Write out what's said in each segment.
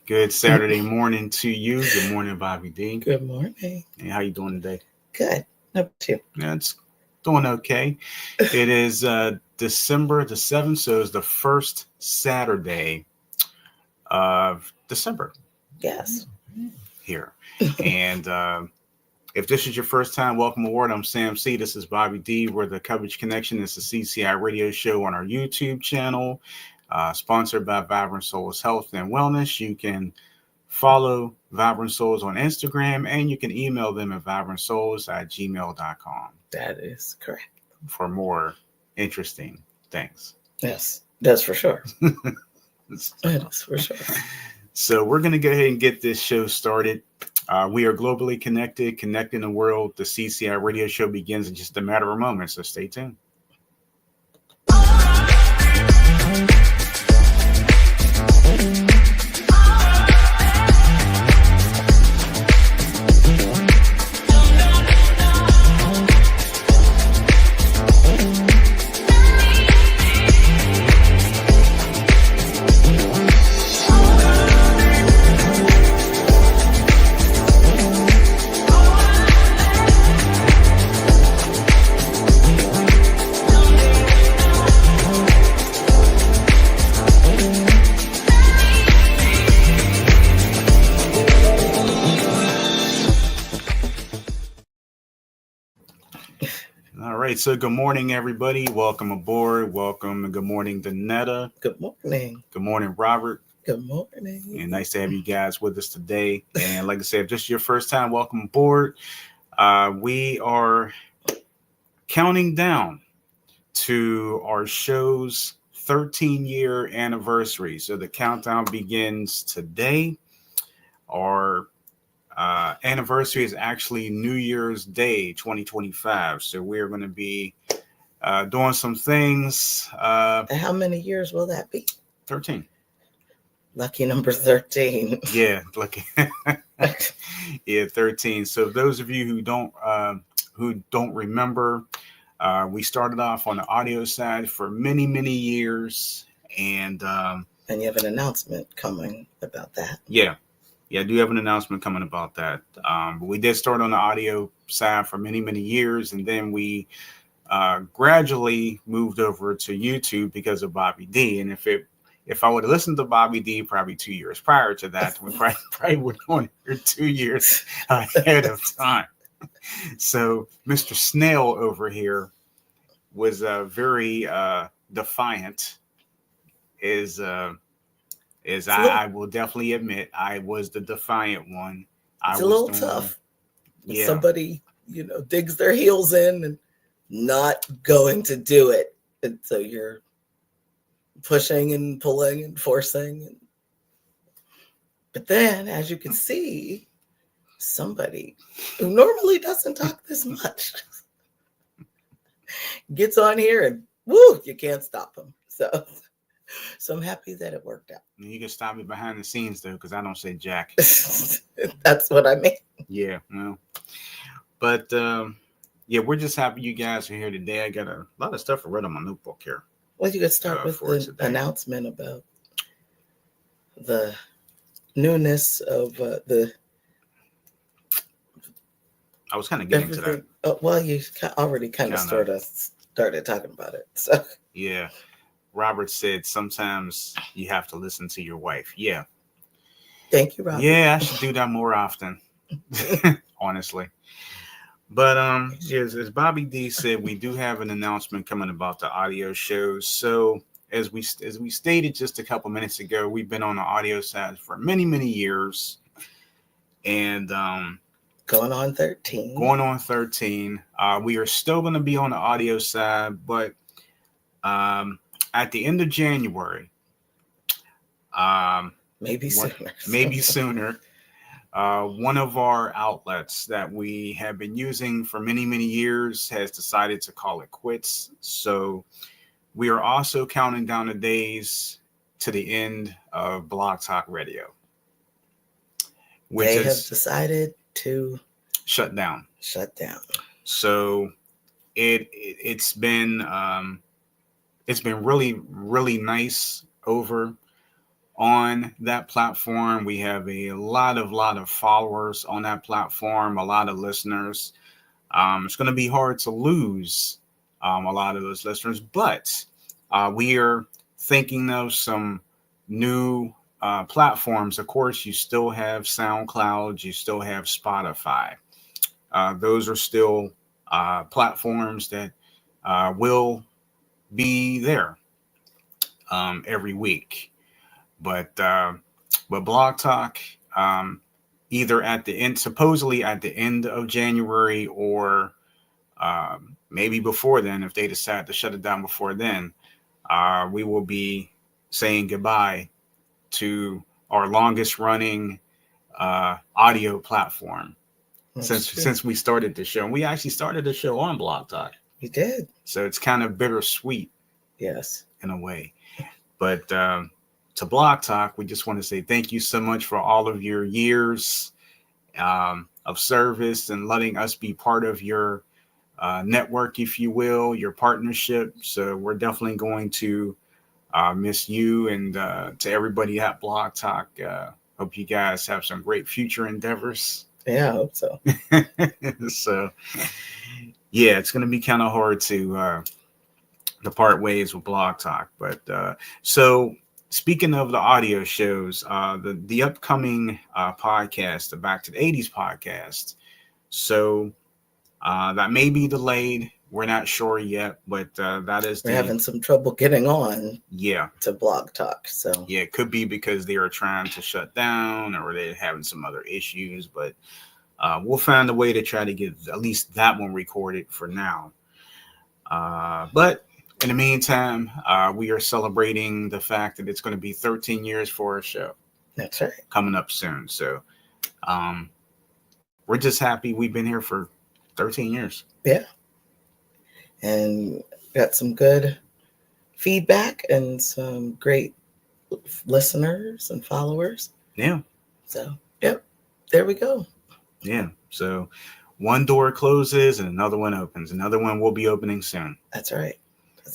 Good Saturday morning to you. Good morning, Bobby D. Good morning. Hey, how you doing today? Good. How about you? Yeah, it's doing okay. It is December the 7th, so it's the first Saturday of December Yes. here. And if this is your first time, welcome aboard. I'm Sam C. This is Bobby D. We're the Coverage Connection. It's a CCI radio show on our YouTube channel, sponsored by Vibrant Souls Health and Wellness. You can follow Vibrant Souls on Instagram, and you can email them at vibrantsouls@gmail.com. That is correct. For more interesting things. Yes, that's for sure. That is for sure. So we're going to go ahead and get this show started. We are globally connected, connecting the world. The CCI radio show begins in just a matter of moments, so stay tuned. All right, so good morning, everybody. Welcome aboard. Welcome. Good morning, Danetta. Good morning. Good morning, Robert. Good morning. And nice to have you guys with us today. And like I said, if this is your first time, welcome aboard. We are counting down to our show's 13-year anniversary. So the countdown begins today. Our anniversary is actually New Year's Day 2025. So we're going to be doing some things. How many years will that be? 13. Lucky number 13. Yeah, lucky. Yeah, 13. So those of you who don't remember, we started off on the audio side for many, many years, and you have an announcement coming about that. Yeah, I do have an announcement coming about that. But we did start on the audio side for many, many years, and then we gradually moved over to YouTube because of Bobby D. And if I would have listened to Bobby D probably 2 years prior to that, we probably would have gone here 2 years ahead of time. So Mr. Snail over here was very defiant. I will definitely admit, I was the defiant one. It's a little tough. Yeah. Somebody, digs their heels in and not going to do it. And so you're pushing and pulling and forcing. But then, as you can see, somebody who normally doesn't talk this much gets on here and woo, you can't stop them. So I'm happy that it worked out. You can stop me behind the scenes, though, because I don't say jack. That's what I mean. Yeah, well. But, we're just happy you guys are here today. I got a lot of stuff I read on my notebook here. Well, you could start with the announcement about the newness of the... I was kind of getting to that. Well, you already kind of started talking about it. So yeah. Robert said sometimes you have to listen to your wife. Yeah. Thank you, Robert. Yeah, I should do that more often, honestly. But as Bobby D said, we do have an announcement coming about the audio shows. So as we stated just a couple minutes ago, we've been on the audio side for many, many years. And going on 13. We are still going to be on the audio side, but at the end of January, maybe sooner, one of our outlets that we have been using for many, many years has decided to call it quits. So we are also counting down the days to the end of Blog Talk Radio, which they have decided to shut down. So it's been really, really nice over on that platform. We have a lot of followers on that platform, a lot of listeners. It's going to be hard to lose a lot of those listeners, but we are thinking of some new platforms. Of course, you still have SoundCloud, you still have Spotify. Those are still platforms that will be there every week. But Blog Talk, either at the end, supposedly at the end of January, or maybe before then, if they decide to shut it down before then, we will be saying goodbye to our longest running audio platform since we started the show. And we actually started the show on Blog Talk. We did. So it's kind of bittersweet. Yes. In a way. But to Blog Talk, we just want to say thank you so much for all of your years of service and letting us be part of your network, if you will, your partnership. So we're definitely going to miss you, and to everybody at Blog Talk. Hope you guys have some great future endeavors. Yeah, I hope so. So, yeah, it's going to be kind of hard to part ways with Blog Talk. But so speaking of the audio shows, the upcoming podcast, the Back to the 80s podcast. So that may be delayed. We're not sure yet, but that is we're having some trouble getting on. Yeah, to Blog Talk. So yeah, it could be because they are trying to shut down, or they're having some other issues. But we'll find a way to try to get at least that one recorded for now. But in the meantime, we are celebrating the fact that it's going to be 13 years for our show. That's right. Coming up soon. So we're just happy we've been here for 13 years. Yeah. And got some good feedback and some great listeners and followers. Yeah. So, yep. There we go. Yeah. So one door closes and another one opens. Another one will be opening soon. That's right.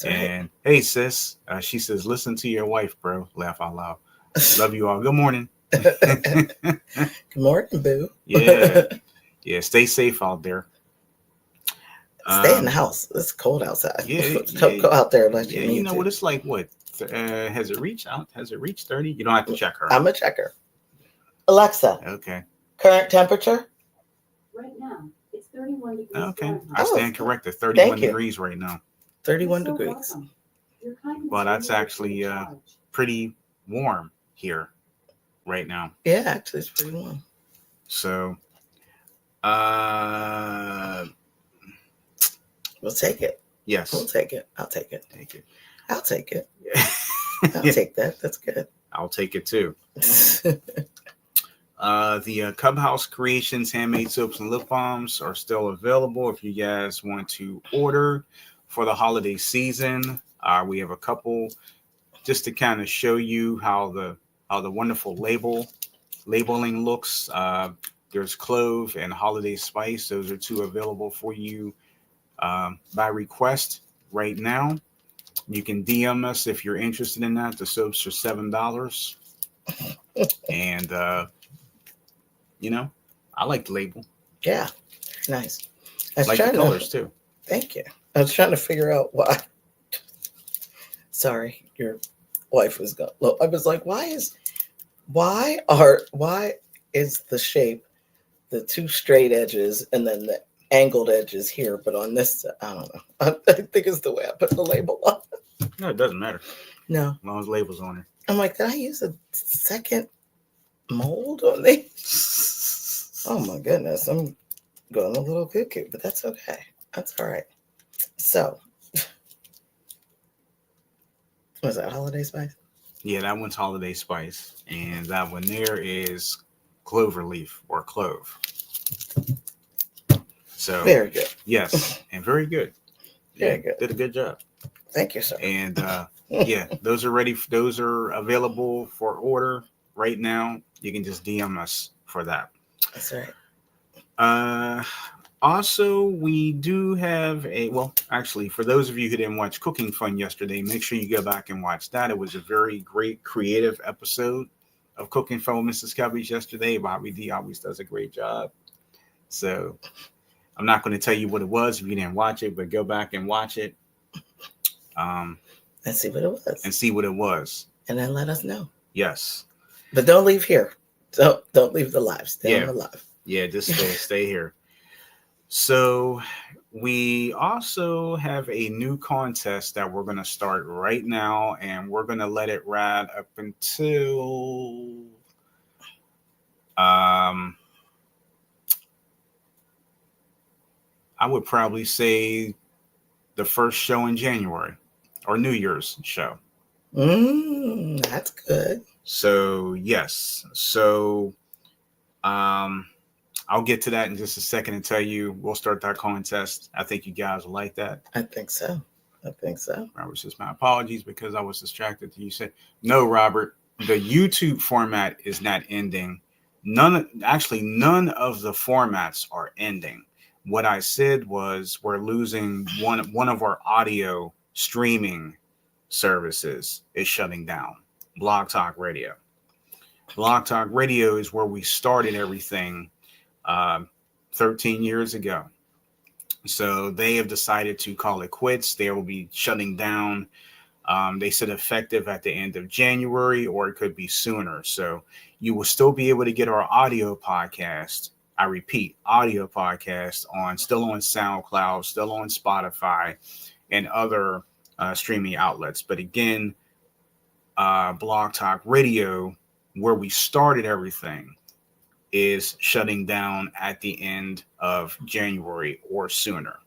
And hey, sis, she says, listen to your wife, bro. Laugh out loud. Love you all. Good morning. Good morning, boo. Yeah. Yeah. Stay safe out there. Stay in the house. It's cold outside. Yeah. Don't go out there unless you need to. You know what it's like? What? Has it reached out? Has it reached 30? You don't have to check her. I'm a checker. Alexa. Okay. Current temperature? Right now, it's 31 degrees. Okay. I stand corrected. 31 degrees right now. 31 degrees. Well, that's actually pretty warm here right now. Yeah, actually, it's pretty warm. So, we'll take it. Yes. We'll take it. I'll take it. Take it. I'll take it. I'll take that. That's good. I'll take it too. The Cub House Creations handmade soaps and lip balms are still available if you guys want to order for the holiday season. We have a couple just to kind of show you how the wonderful labeling looks. There's clove and holiday spice. Those are two available for you by request right now. You can DM us if you're interested in that. The soaps are $7. And you know, I like the label. Yeah, nice. I like the colors too. Thank you. I was trying to figure out why. Sorry, your wife was gone. Look, I was like, why is the shape the two straight edges and then the angled edges here, but on this, I don't know. I think it's the way I put the label on. No, it doesn't matter. No, as long as the label's on it. I'm like, did I use a second mold on these? Oh my goodness, I'm going a little cuckoo, but that's okay. That's all right. So, was that holiday spice? Yeah, that one's holiday spice, and that one there is clover leaf or clove. So very good. Yes, and very good. Very good. Did a good job. Thank you, sir. And yeah, those are ready. Those are available for order right now. You can just DM us for that. That's right. Also, we do have actually, for those of you who didn't watch Cooking Fun yesterday, make sure you go back and watch that. It was a very great creative episode of Cooking Fun with Mrs. Covey's yesterday. Bobby D always does a great job. So I'm not going to tell you what it was if you didn't watch it, but go back and watch it. And see what it was. And then let us know. Yes. But don't leave here. Don't leave the live. Stay on the live. Yeah, just stay here. So we also have a new contest that we're going to start right now, and we're going to let it ride up until I would probably say the first show in January or New Year's show. That's good. So yes. So I'll get to that in just a second and tell you we'll start that contest. I think you guys will like that. I think so. Robert says, my apologies because I was distracted. You said, no, Robert, the YouTube format is not ending. None of the formats are ending. What I said was we're losing one of our audio streaming services is shutting down. Blog Talk Radio. Blog Talk Radio is where we started everything 13 years ago. So they have decided to call it quits. They will be shutting down. They said effective at the end of January, or it could be sooner. So you will still be able to get our audio podcast. I repeat, audio podcast still on SoundCloud, still on Spotify and other streaming outlets. But again, Blog Talk Radio, where we started everything, is shutting down at the end of January or sooner.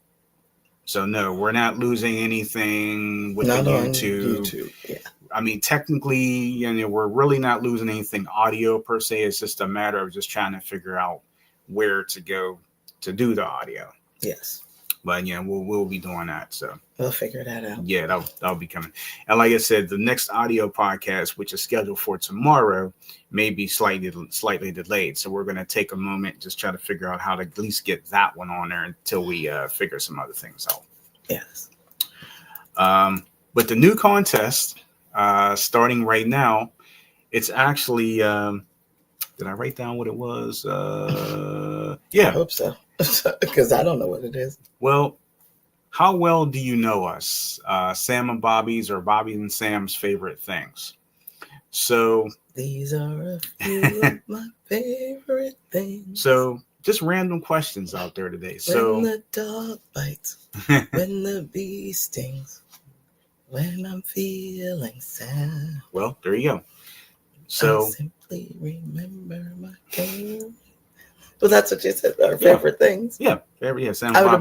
So no, we're not losing anything with the YouTube. Yeah. I mean, technically, we're really not losing anything audio per se. It's just a matter of just trying to figure out where to go to do the audio. Yes. But we'll be doing that. So we'll figure that out. Yeah, that'll be coming. And like I said, the next audio podcast, which is scheduled for tomorrow, may be slightly delayed. So we're going to take a moment, just try to figure out how to at least get that one on there until we figure some other things out. Yes. But the new contest, starting right now, it's actually, did I write down what it was? Yeah. I hope so. Because I don't know what it is. Well, how well do you know us? Sam and Bobby's, or Bobby and Sam's favorite things. So these are a few of my favorite things. So just random questions out there today. When the dog bites, when the bee stings, when I'm feeling sad. Well, there you go. So I simply remember my favorite. Well, that's what you said. Our favorite things. Yeah, favorite. Yeah, I would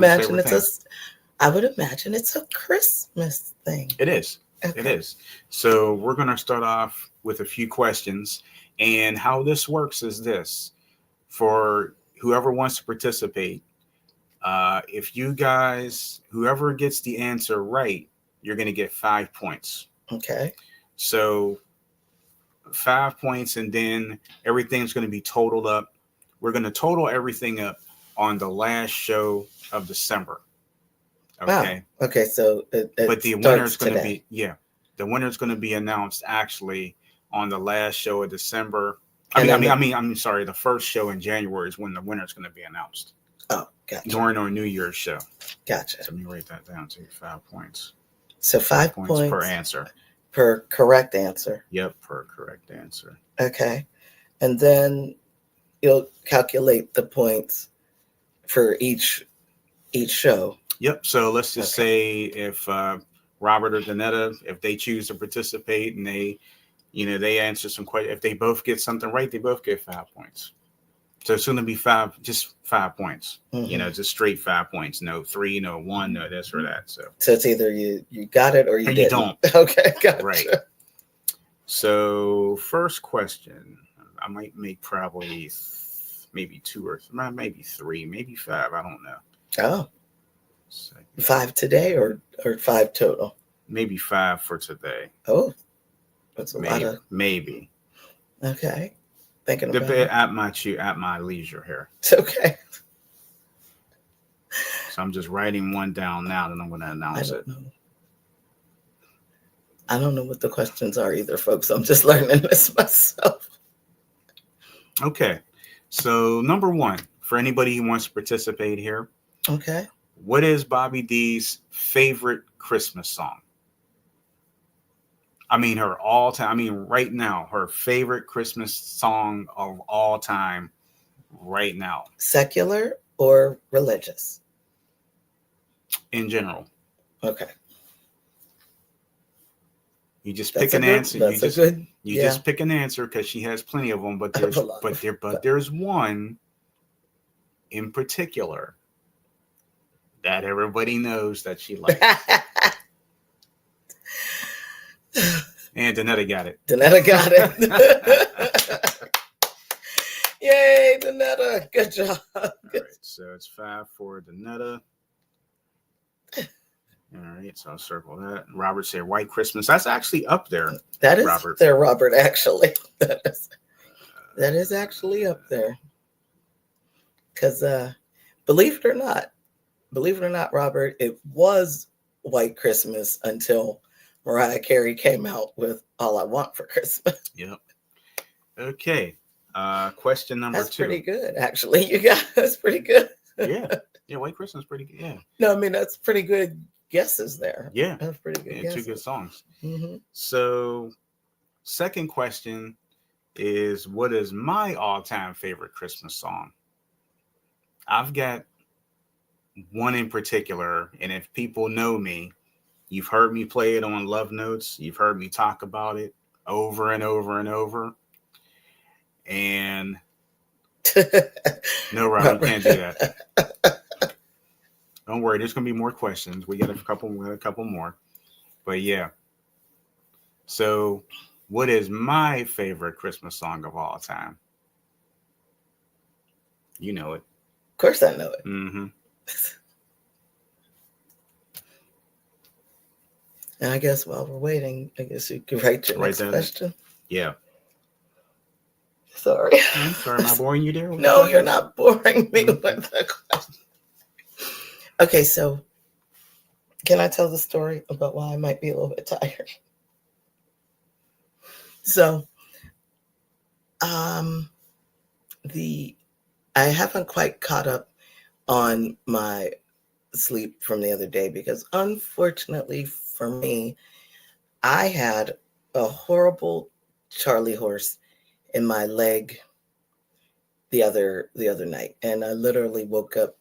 imagine it's a Christmas thing. It is. Okay. It is. So we're going to start off with a few questions, and how this works is this: for whoever wants to participate, if you guys, whoever gets the answer right, you're going to get 5 points. Okay. So 5 points, and then everything's going to be totaled up. We're going to total everything up on the last show of December. Okay. Wow. Okay. So, but the winner's going to be, the winner's going to be announced actually on the last show of December. I'm sorry. The first show in January is when the winner's going to be announced. Oh, gotcha. During our New Year's show. Gotcha. So let me write that down to 5 points. So 5 points per answer. Per correct answer. Yep. Per correct answer. Okay. And then you'll calculate the points for each show. Yep. So let's just say if Robert or Danetta, if they choose to participate and they answer some questions, if they both get something right, they both get 5 points. So it's going to be 5 points. Mm-hmm. Just straight 5 points. No 3, no 1, no this or that. So it's either you got it or you didn't. You don't. Okay. Gotcha. Right. So first question. I might make probably maybe 2 or maybe 3, maybe 5. I don't know. Oh, 5 today or 5 total? Maybe 5 for today. Oh, that's a lot of. Maybe. Okay. Thinking about it. At my leisure here. It's okay. So I'm just writing one down now, and I'm going to announce it. I don't know what the questions are either, folks. I'm just learning this myself. Okay. So number one, for anybody who wants to participate here. Okay. What is Bobby D's favorite Christmas song? I mean, her all time. I mean, right now, her favorite Christmas song of all time, right now. Secular or religious? In general. Okay. You just pick an answer. You just pick an answer because she has plenty of them. But there's one in particular that everybody knows that she likes. And Danetta got it. Yay, Danetta. Good job. All right, so it's 5 for Danetta. All right, so I'll circle that. Robert said White Christmas. That's actually up there. That is Robert. Up there, Robert, actually. That is actually up there. Because believe it or not, Robert, it was White Christmas until Mariah Carey came out with All I Want for Christmas. Yep. Okay. Question number 2. That's pretty good, actually. That's pretty good. Yeah, White Christmas is pretty good. Yeah. No, I mean, that's pretty good guesses there. Yeah. That's pretty good guesses. 2 good songs. Mm-hmm. So, second question is, what is my all-time favorite Christmas song? I've got one in particular, and if people know me, you've heard me play it on Love Notes. You've heard me talk about it over and over and over. And no, Rob, you can't do that. Don't worry, there's gonna be more questions. We got a couple more. But yeah. So, what is my favorite Christmas song of all time? You know it. Of course I know it. Mm-hmm. And I guess while we're waiting, I guess you can write your next question. Yeah. Sorry. I'm sorry, am I boring you there? No, you're not boring me with the question. Okay, so can I tell the story about why I might be a little bit tired? So, I haven't quite caught up on my sleep from the other day because unfortunately for me, I had a horrible Charlie horse in my leg the other night, and I literally woke up.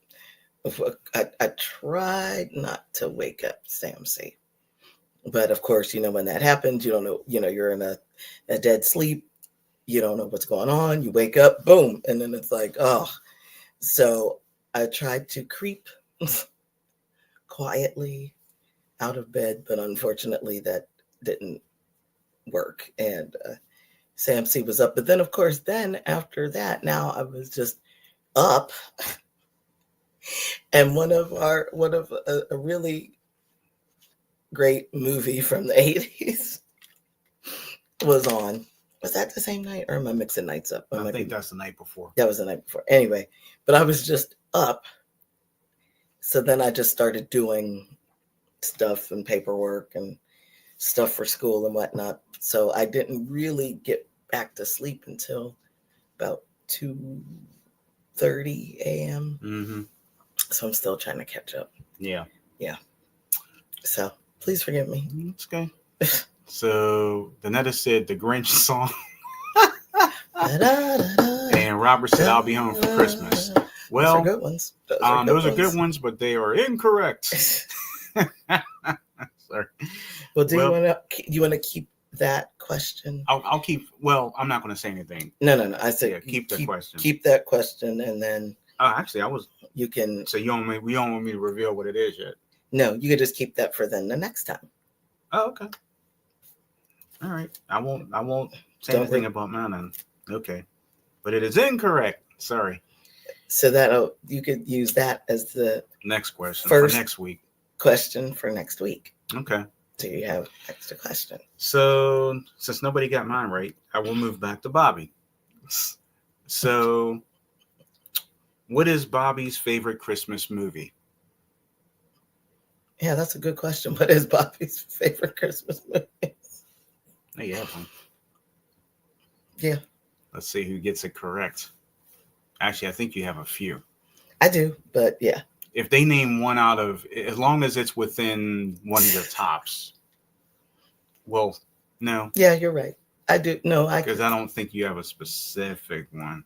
I tried not to wake up Samsey, but of course, when that happens, you don't know. You're in a dead sleep. You don't know what's going on. You wake up, boom, and then it's like, oh. So I tried to creep quietly out of bed, but unfortunately, that didn't work. And Samsey was up, but then, of course, after that, now I was just up. And one of a really great movie from the 80s was on. Was that the same night, or am I mixing nights up? I think that's the night before. That was the night before. Anyway, but I was just up. So then I just started doing stuff and paperwork and stuff for school and whatnot. So I didn't really get back to sleep until about 2:30 a.m. Mm-hmm. So I'm still trying to catch up. Yeah. So please forgive me. It's okay. So Danetta said the Grinch song. And Robert said I'll be home for Christmas. Well, those are good ones. Those are good ones, but they are incorrect. Sorry. Well, do you want to keep that question? I'll keep. Well, I'm not going to say anything. No. I said keep the question. Keep that question, and then. Actually, I was. You can. So we don't want me to reveal what it is yet. No, you could just keep that for then the next time. Oh, okay. All right. I won't say anything about mine then. Okay. But it is incorrect. Sorry. So you could use that as the next question for next week. Question for next week. Okay. So you have extra question. So since nobody got mine right, I will move back to Bobby. So what is Bobby's favorite Christmas movie? Yeah, that's a good question. What is Bobby's favorite Christmas movie? There you have one. Yeah. Let's see who gets it correct. Actually, I think you have a few. I do, but yeah. If they name one out of, as long as it's within one of your tops. Well, no. Yeah, you're right. I do. No, because I don't think you have a specific one.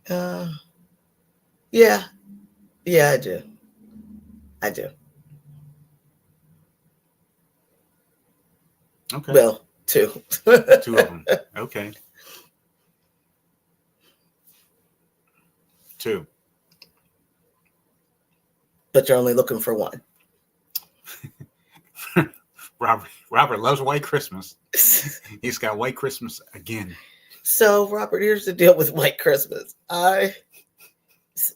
Yeah, I do. Okay. Well, two. Two of them. Okay. Two. But you're only looking for one. Robert loves White Christmas. He's got White Christmas again. So, Robert, here's the deal with White Christmas.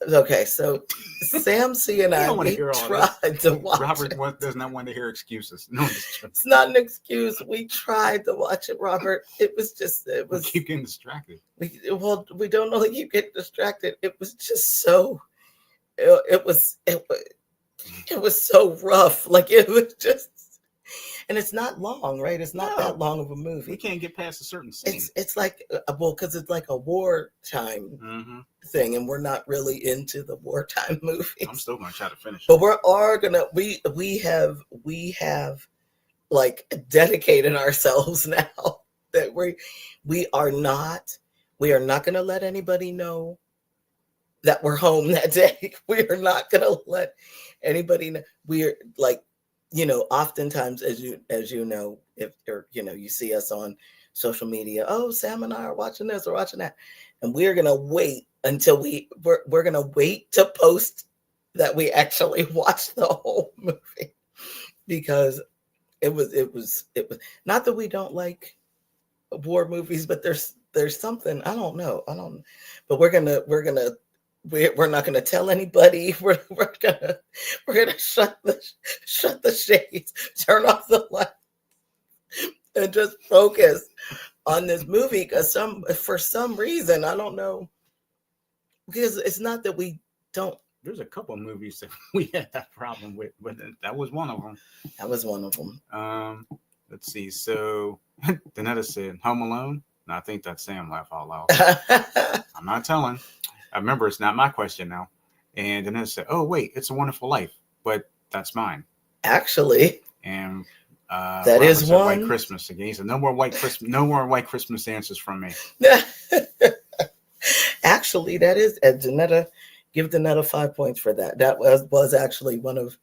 Okay, so Sam C and I tried to watch Robert does not want to hear excuses. No, it's not an excuse. We tried to watch it, Robert. It was. We keep getting distracted. We don't only keep getting distracted. It was just so. It was so rough. Like it was just. And it's not long, right? It's not that long of a movie. We can't get past a certain scene. It's like, because it's like a wartime thing, and we're not really into the wartime movies. I'm still gonna try to finish it. But we have like dedicated ourselves now that we are not gonna let anybody know that we're home that day. We are not gonna let anybody know. We're like, oftentimes, as you know, if you see us on social media, oh, Sam and I are watching this or watching that, and we're gonna wait until we're gonna wait to post that we actually watched the whole movie, because it was not that we don't like war movies, but there's something I don't know, but we're not going to tell anybody. We're going to shut the shades, turn off the light, and just focus on this movie. Because for some reason, I don't know. Because it's not that we don't. There's a couple of movies that we had that problem with, but that was one of them. That was one of them. Let's see. So Danetta said, "Home Alone." No, I think that's Sam laugh out loud. I'm not telling. I remember it's not my question now. And then it said, "Oh wait, It's a Wonderful Life," but that's mine. Actually. And that is one. White Christmas again. He said, "No more White Christmas. No more White Christmas answers from me." Actually, that is. Janetta, give Janetta 5 points for that. That was actually one of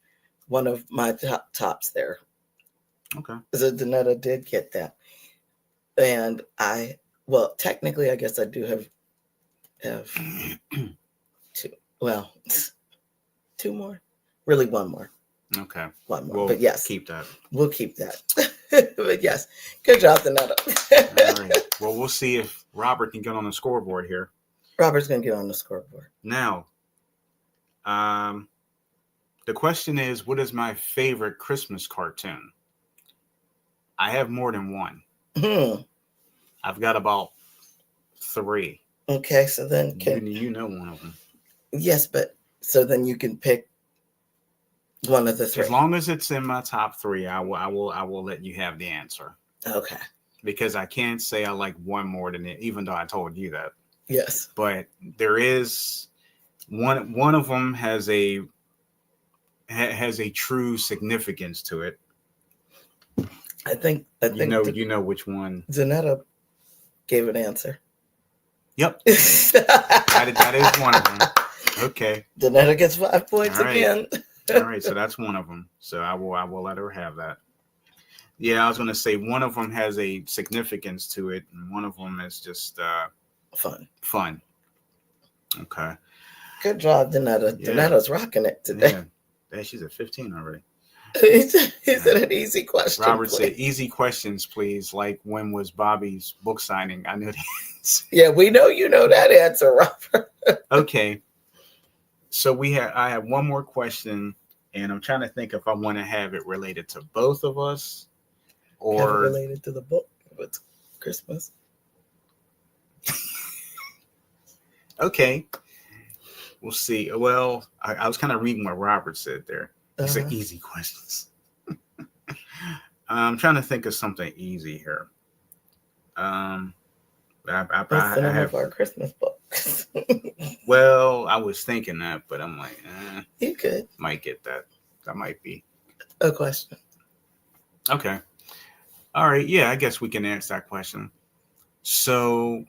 my tops there. Okay. So Janetta did get that, and technically, I guess I do have two. Well, two more. Really, one more. Okay. One more. But yes, keep that. We'll keep that. But yes, good job, Danetta. All right. Well, we'll see if Robert can get on the scoreboard here. Robert's gonna get on the scoreboard now. The question is, what is my favorite Christmas cartoon? I have more than one. I've got about 3. Okay, so then you know one of them. Yes, but so then you can pick one of the 3. As long as it's in my top 3, I will let you have the answer. Okay. Because I can't say I like one more than it, even though I told you that. Yes. But there is one of them has a true significance to it. I think you know which one. Zanetta gave an answer. Yep. that is one of them. Okay. Danetta gets 5 points again. All right, so that's one of them. So I will let her have that. Yeah, I was going to say one of them has a significance to it, and one of them is just fun. Okay. Good job, Danetta. Yeah. Danetta's rocking it today. Yeah, she's at 15 already. He said an easy question. Robert said, "Easy questions, please." Like, when was Bobby's book signing? I knew the answer. Yeah, we know you know that answer, Robert. Okay. So I have one more question, and I'm trying to think if I want to have it related to both of us, or related to the book. It's Christmas. Okay. we'll see. Well, I was kind of reading what Robert said there. He said easy questions. I'm trying to think of something easy here. What's the name of our Christmas book? Well, I was thinking that, but I'm like, you could. Might get that. That might be a question. Okay. All right. Yeah, I guess we can answer that question. So,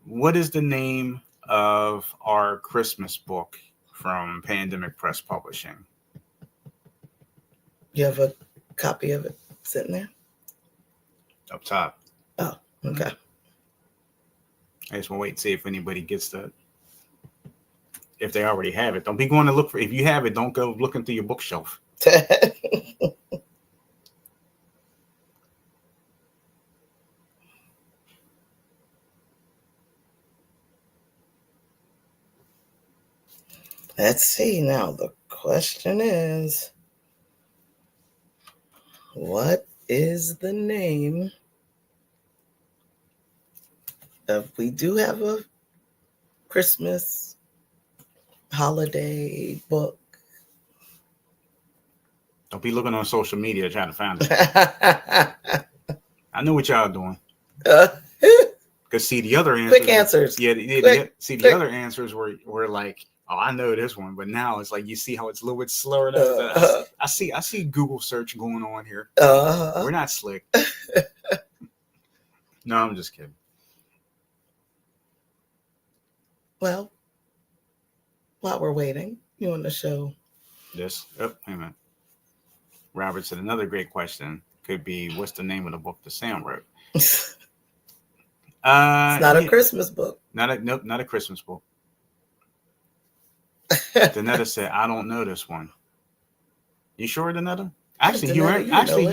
what is the name of our Christmas book from Pandemic Press Publishing? You have a copy of it sitting there? Up top. Oh, okay. I just want to wait and see if anybody gets that. If they already have it. Don't be going to look for if you have it, don't go looking through your bookshelf. Let's see now. The question is, what is the name of, we do have a Christmas holiday book. Don't be looking on social media trying to find it. I know what y'all doing. Because see, the other answers. Quick answers. Yeah, the other answers were like, oh, I know this one, but now it's like you see how it's a little bit slower. I see Google search going on here. We're not slick. No, I'm just kidding. Well, while we're waiting, you want to show this? Oh, wait a minute. Robert said another great question could be, what's the name of the book that Sam wrote? It's not a Christmas book. Not a Christmas book. Danetta said, I don't know this one. You sure, Danetta? Actually,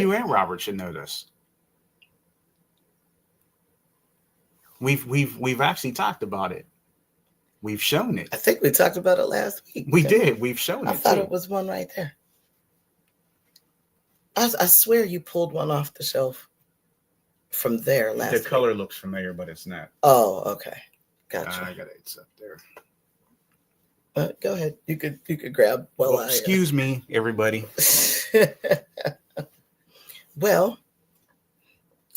you and Robert should know this. We've actually talked about it. We've shown it. I think we talked about it last week. We did. We've shown it. I thought it was one right there. I swear you pulled one off the shelf from there last week. The color looks familiar, but it's not. Oh, okay. Gotcha. I got it up there. Go ahead. You could grab while I... Excuse me, everybody. Well,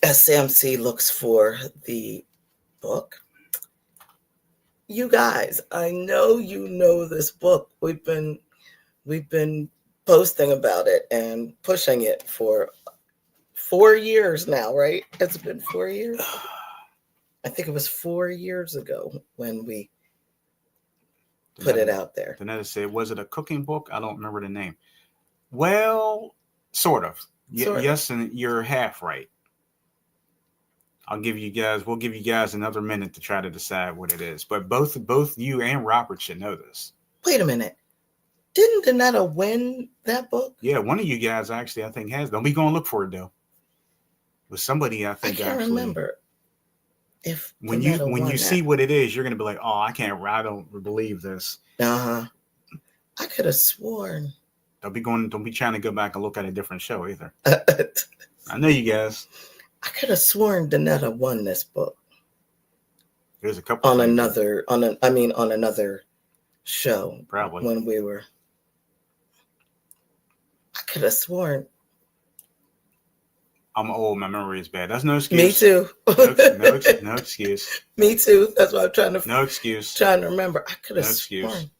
as Sam C looks for the book, you guys, I know you know this book. We've been posting about it and pushing it for 4 years now, right? It's been 4 years. I think it was 4 years ago when we put it out there. Danetta said, was it a cooking book? I don't remember the name. Well, sort of. Yes, and you're half right. We'll give you guys another minute to try to decide what it is. But both you and Robert should know this. Wait a minute. Didn't Danetta win that book? Yeah, one of you guys actually, I think, has. Don't be going to look for it, though. With somebody, I think, I can't remember. If when you see what it is, you're going to be like, oh, I don't believe this. I could have sworn. Don't be trying to go back and look at a different show either. I know you guys. I could have sworn Danetta won this book. There's a couple on another show. Probably when we were. I could have sworn. I'm old. My memory is bad. That's no excuse. Me too. No excuse. Me too. That's why I'm trying to. No excuse. Trying to remember. I could have sworn.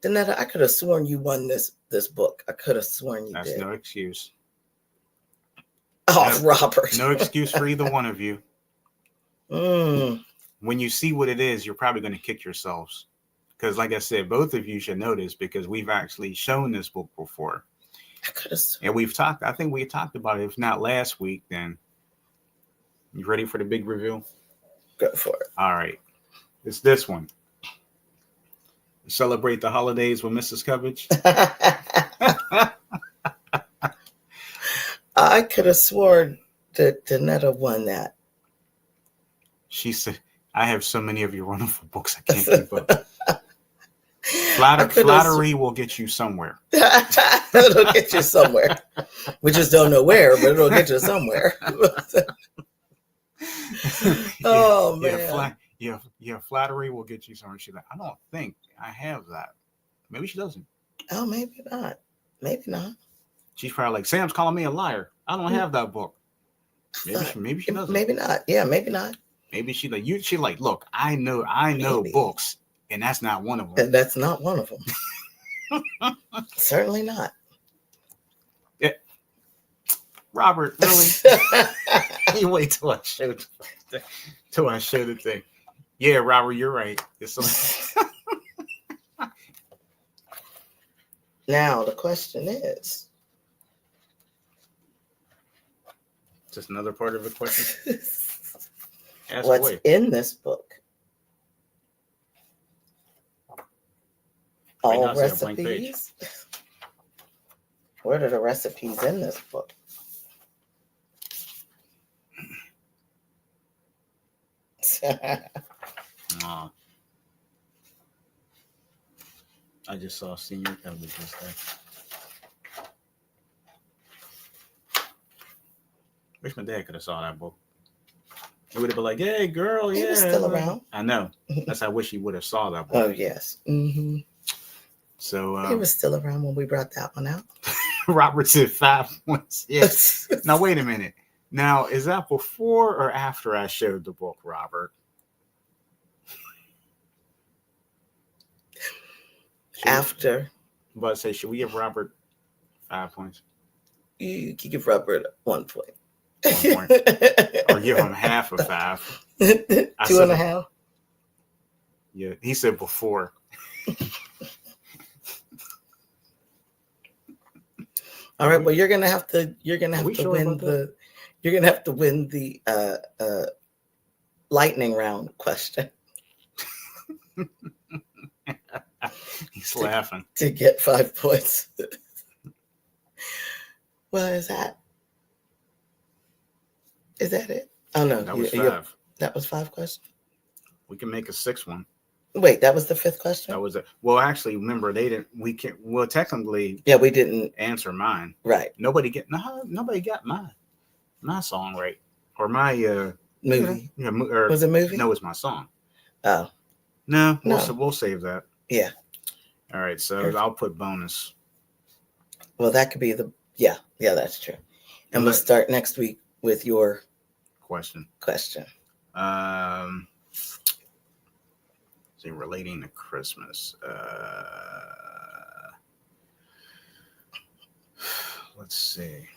Danetta, I could have sworn you won this book. I could have sworn you did. That's no excuse. Oh, Robert. No excuse for either one of you. When you see what it is, you're probably going to kick yourselves. Because like I said, both of you should know this because we've actually shown this book before. And I think we talked about it. If not last week, then you ready for the big reveal? Go for it. All right. It's this one. Celebrate the holidays with Mrs. Covage. I could have sworn that Danetta won that. She said, I have so many of your wonderful books I can't keep up. Flattery will get you somewhere. It'll get you somewhere. We just don't know where, but it'll get you somewhere. Oh, man. Yeah, flattery will get you somewhere. She's like, I don't think I have that. Maybe she doesn't. Oh, maybe not. Maybe not. She's probably like, Sam's calling me a liar. I don't have that book. Maybe she doesn't. Maybe not. Yeah, maybe not. Maybe she like you. She like, look, I know Maybe. books, and that's not one of them. And that's not one of them. Certainly not. Yeah. Robert, really? You wait till I show the thing. Yeah, Robert, you're right. It's Now the question is. Just another part of the question. Ask What's away. in this book? Right All now, I see a blank page. recipes? What are the recipes in this book? I just saw senior coverage just there. Wish my dad could have saw that book. He would have been like, "Hey, girl, He yeah." was still around. I know. That's I wish he would have saw that book. Oh, yes. Mm-hmm. So He was still around when we brought that one out. Robert said 5 points. Yes. Now wait a minute. Now is that before or after I showed the book, Robert? After. But say, should we give Robert 5 points? You can give Robert 1 point. 1 point. Or give him half of 5. 2.5. Yeah, he said before. All right, well, you're gonna have to win the lightning round question. He's laughing to get 5 points. What is that? Is that it? Oh no, that was 5. That was 5 questions. We can make a 6th one. Wait, that was the 5th question? That was it. Well, actually, remember technically we didn't answer mine. Right. Nobody got my song right. Or my movie. Yeah, was it a movie? No, it's my song. Oh. No, we'll save that. Yeah. All right, so I'll put bonus. Well, that could be yeah, that's true. And we'll start next week with your question. See, relating to Christmas. Let's see.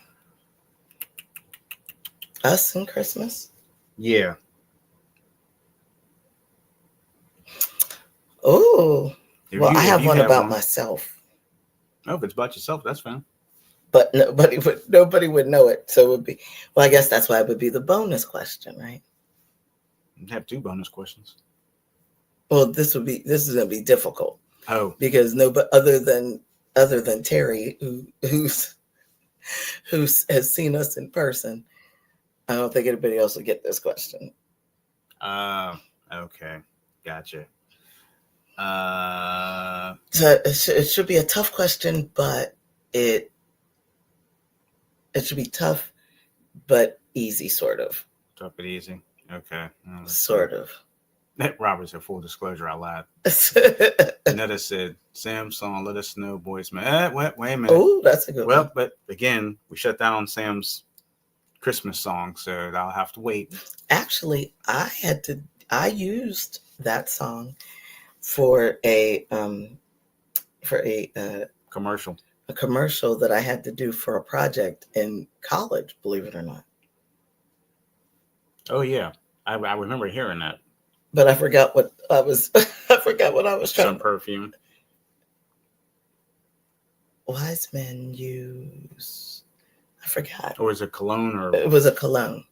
Us and Christmas? Yeah. Oh. Well, I have one about myself. Oh, if it's about yourself, that's fine. But nobody would know it. So it would be, well, I guess that's why it would be the bonus question, right? You'd have 2 bonus questions. Well, this is going to be difficult. Oh. Because nobody other than Terry, who has seen us in person, I don't think anybody else will get this question. Okay. Gotcha. So it should be a tough question, but it should be tough, but easy, sort of. Tough but easy. Okay. Sort of. Robert said, full disclosure, I lied. Netta said, Sam's song, Let Us Know, Boys Man. Wait a minute. Oh, that's a good one. Well, but again, we shut down Sam's Christmas song, so I'll have to wait. Actually, I used that song for a commercial. A commercial that I had to do for a project in college, believe it or not. Oh yeah. I remember hearing that. But I forgot what I was trying. Some perfume. Wise men use, I forgot. Or was it cologne? Or it was a cologne.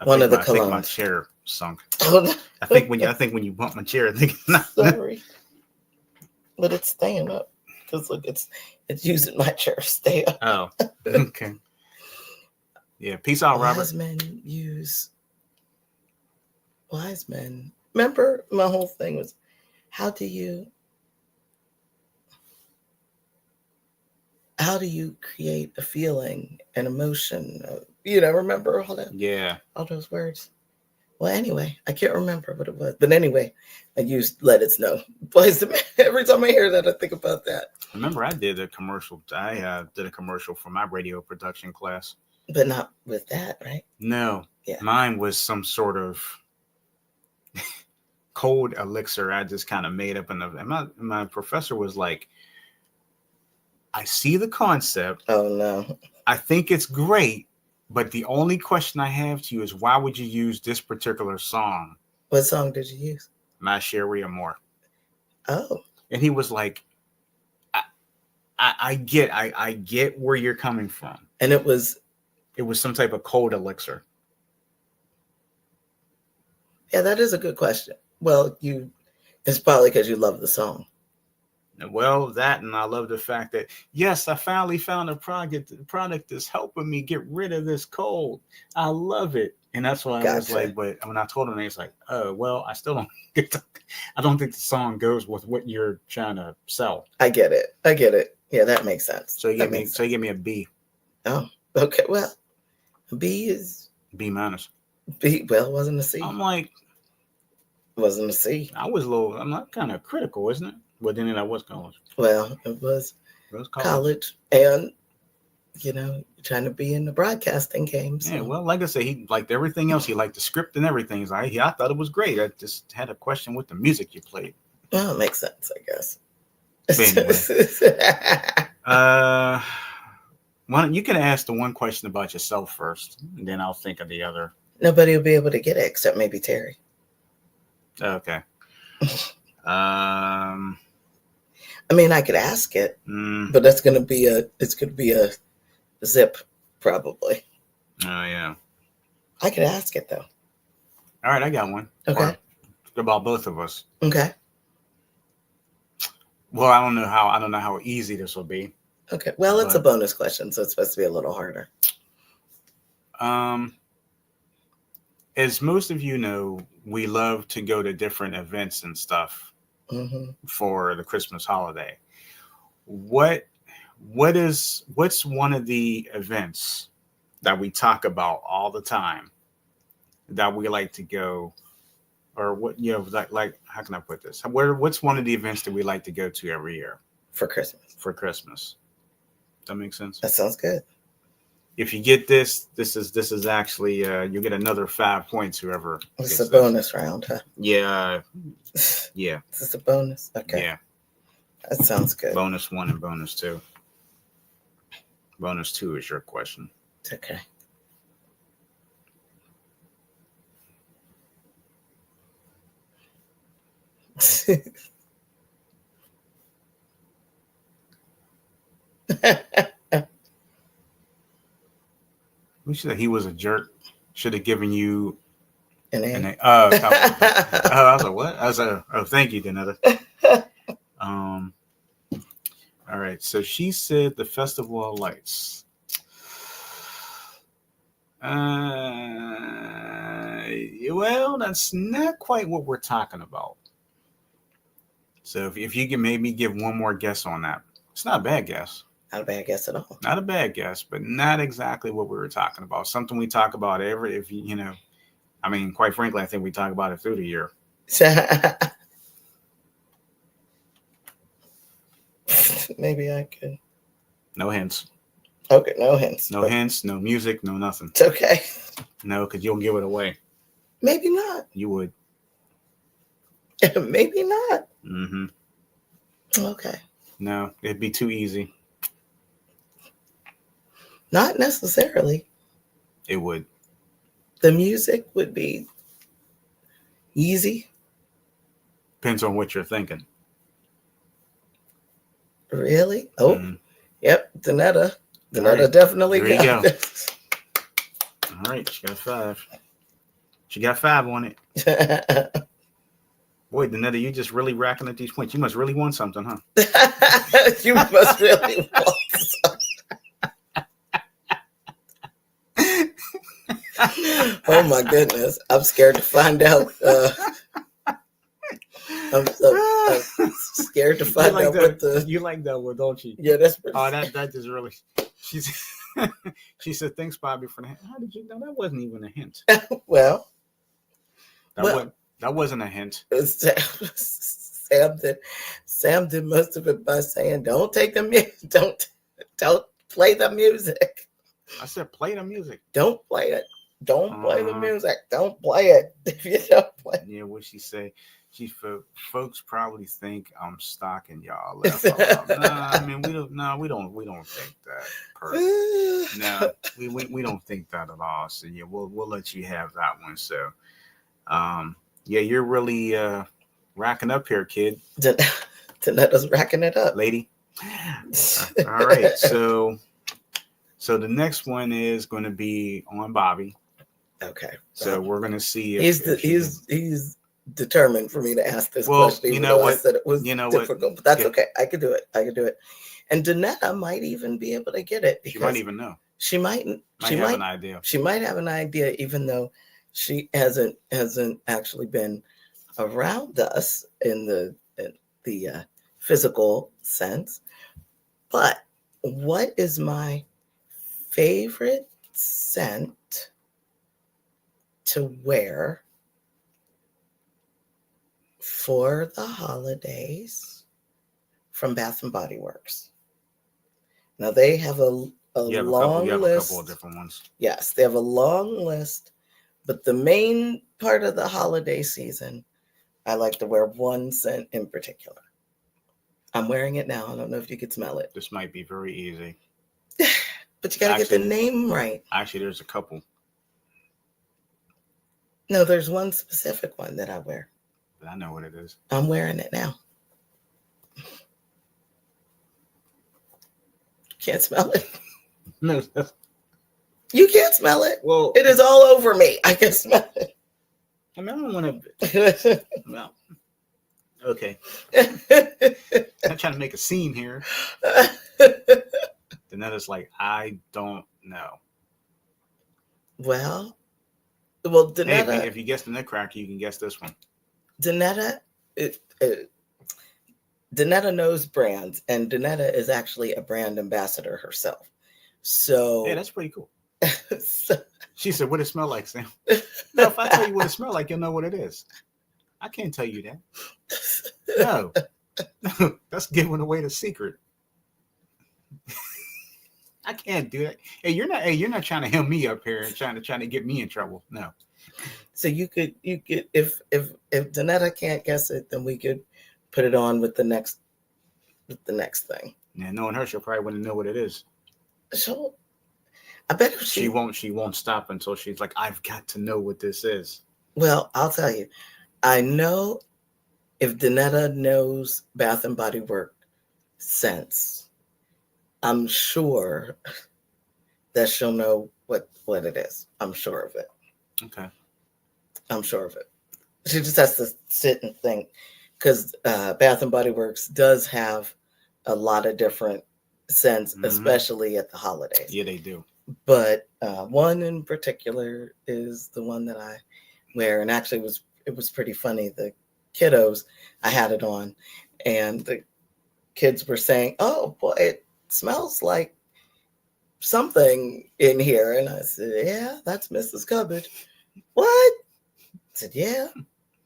One of the colognes. I think my chair sunk. I think when you bump my chair, I think sorry. But it's staying up. Because look, it's using my chair to stay up. Oh. Okay. Yeah. Peace out, Robert. Wise men. Remember, my whole thing was, how do you create a feeling, an emotion? Remember all that? Yeah. All those words. Well, anyway, I can't remember what it was. But anyway, I used Let It Snow. Boys, every time I hear that, I think about that. Remember, I did a commercial. I did a commercial for my radio production class. But not with that, right? No. Yeah. Mine was some sort of cold elixir I just kind of made up. And my professor was like, I see the concept. Oh, no. I think it's great. But the only question I have to you is, why would you use this particular song? What song did you use? My Sherry Amore. Oh. And he was like, I get where you're coming from. And it was some type of cold elixir. Yeah, that is a good question. Well, it's probably because you love the song. Well, that, and I love the fact that, yes, I finally found a product that's helping me get rid of this cold. I love it. And that's why I was like, but when I told him, he's like, oh, well, I still don't I don't think the song goes with what you're trying to sell. I get it. Yeah, that makes sense. So you give me a B. Oh, okay. Well, B is B minus. B. Well, it wasn't a C. I'm like, it wasn't a C. I'm not kind of critical, isn't it? But then I was college. Well, it was college. And, trying to be in the broadcasting game. So. Yeah, well, like I said, he liked everything else. He liked the script and everything. He's like, I thought it was great. I just had a question with the music you played. Well, it makes sense, I guess. Anyway. You can ask the one question about yourself first, and then I'll think of the other. Nobody will be able to get it except maybe Terry. Okay. I mean, I could ask it, but it's gonna be a zip probably. Oh yeah. I could ask it though. All right, I got one. Okay. About both of us. Okay. Well, I don't know how easy this will be. Okay. Well, it's a bonus question, so it's supposed to be a little harder. As most of you know, we love to go to different events and stuff for the Christmas holiday. What's one of the events that we talk about all the time that we like to go, or what, like how can I put this? What's one of the events that we like to go to every year for Christmas? That makes sense. That sounds good. If you get this is actually you get another 5 points. Whoever. It's a bonus round, huh? Yeah. Yeah. This is a bonus. Okay. Yeah. That sounds good. Bonus 1 and bonus 2. Bonus 2 is your question. Okay. We should have, he was a jerk. Should have given you an A. I was like, what? I was like, oh, thank you, Danetta. All right. So she said the Festival of Lights. Well, that's not quite what we're talking about. So if you can maybe give one more guess on that. It's not a bad guess. Not a bad guess at all. Not a bad guess, but not exactly what we were talking about. Something we talk about I mean, quite frankly, I think we talk about it through the year. Maybe I could. No hints. Okay, no hints. No hints, no music, no nothing. It's okay. No, because you'll give it away. Maybe not. You would. Maybe not. Mm-hmm. Okay. No, it'd be too easy. Not necessarily. It would. The music would be easy. Depends on what you're thinking. Really? Oh, Yep. Danetta right. Definitely there got it. All right, she got 5. She got 5 on it. Boy, Danetta, you just really racking at these points. You must really want something, huh? You must really want something. Oh my goodness. I'm scared to find out. I'm scared to find out what the... You like that one, don't you? Yeah, that's pretty... Oh, that just really... She said, thanks, Bobby, for the hint. How did you know? That wasn't even a hint. Well, That wasn't a hint. Sam did most of it by saying, "Don't take the don't play the music." I said, play the music. Don't play it. Don't play the music. Don't play it. If you don't play. Yeah, what she say? Folks probably think I'm stalking y'all. I mean, we don't think that. No, we don't think that at all. So yeah, we'll let you have that one. So, yeah, you're really racking up here, kid. Danetta's racking it up, lady. All right, so the next one is going to be on Bobby. Okay. So we're going to see if he's determined for me to ask this question. You know what? I said it was difficult, but that's okay. I could do it. And Danetta might even be able to get it. She might even know. She might have an idea. She might have an idea, even though she hasn't actually been around us in the physical sense. But what is my favorite scent to wear for the holidays from Bath and Body Works? Now they have a long list. A couple of different ones. Yes, they have a long list, but the main part of the holiday season, I like to wear one scent in particular. I'm wearing it now. I don't know if you could smell it. This might be very easy. But you got to get the name right. Actually, there's a couple. No, there's one specific one that I wear. I know what it is. I'm wearing it now. Can't smell it. No. You can't smell it. Well, it is all over me. I can smell it. I mean, I don't want to. No. Okay. I'm trying to make a scene here. Danetta's like, I don't know. Well, Danetta. Hey, if you guess the Nutcracker, you can guess this one. Danetta knows brands, and Danetta is actually a brand ambassador herself. So yeah, that's pretty cool. She said, "What it smell like, Sam?" No, if I tell you what it smell like, you'll know what it is. I can't tell you that. No, that's giving away the secret. I can't do that. Hey, you're not trying to hem me up here and trying to get me in trouble. No. So you could if Danetta can't guess it, then we could put it on with the next thing. Yeah, knowing her, she'll probably want to know what it is. So I bet if she won't stop until she's like, I've got to know what this is. Well, I'll tell you. I know if Danetta knows Bath and Body Works scents, I'm sure that she'll know what it is. I'm sure of it. Okay. I'm sure of it. She just has to sit and think, because Bath and Body Works does have a lot of different scents, especially at the holidays. Yeah, they do. But one in particular is the one that I wear, and actually it was pretty funny. The kiddos, I had it on, and the kids were saying, "Oh boy, it smells like something in here." And I said, "Yeah, that's Mrs. Cupboard." What? I said, "Yeah,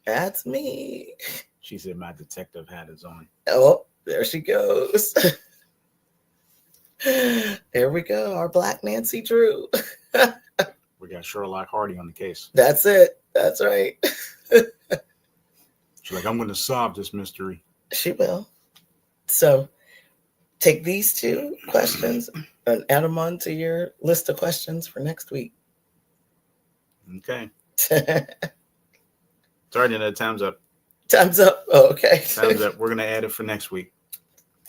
that's me." She said, "My detective hat is on." Oh, there she goes. There we go. Our Black Nancy Drew. We got Sherlock Hardy on the case. That's it. That's right. She's like, I'm going to solve this mystery. She will. So take these two questions and add them on to your list of questions for next week. Okay. Sorry, Danetta, time's up. Time's up. Oh, okay. Time's up. We're going to add it for next week.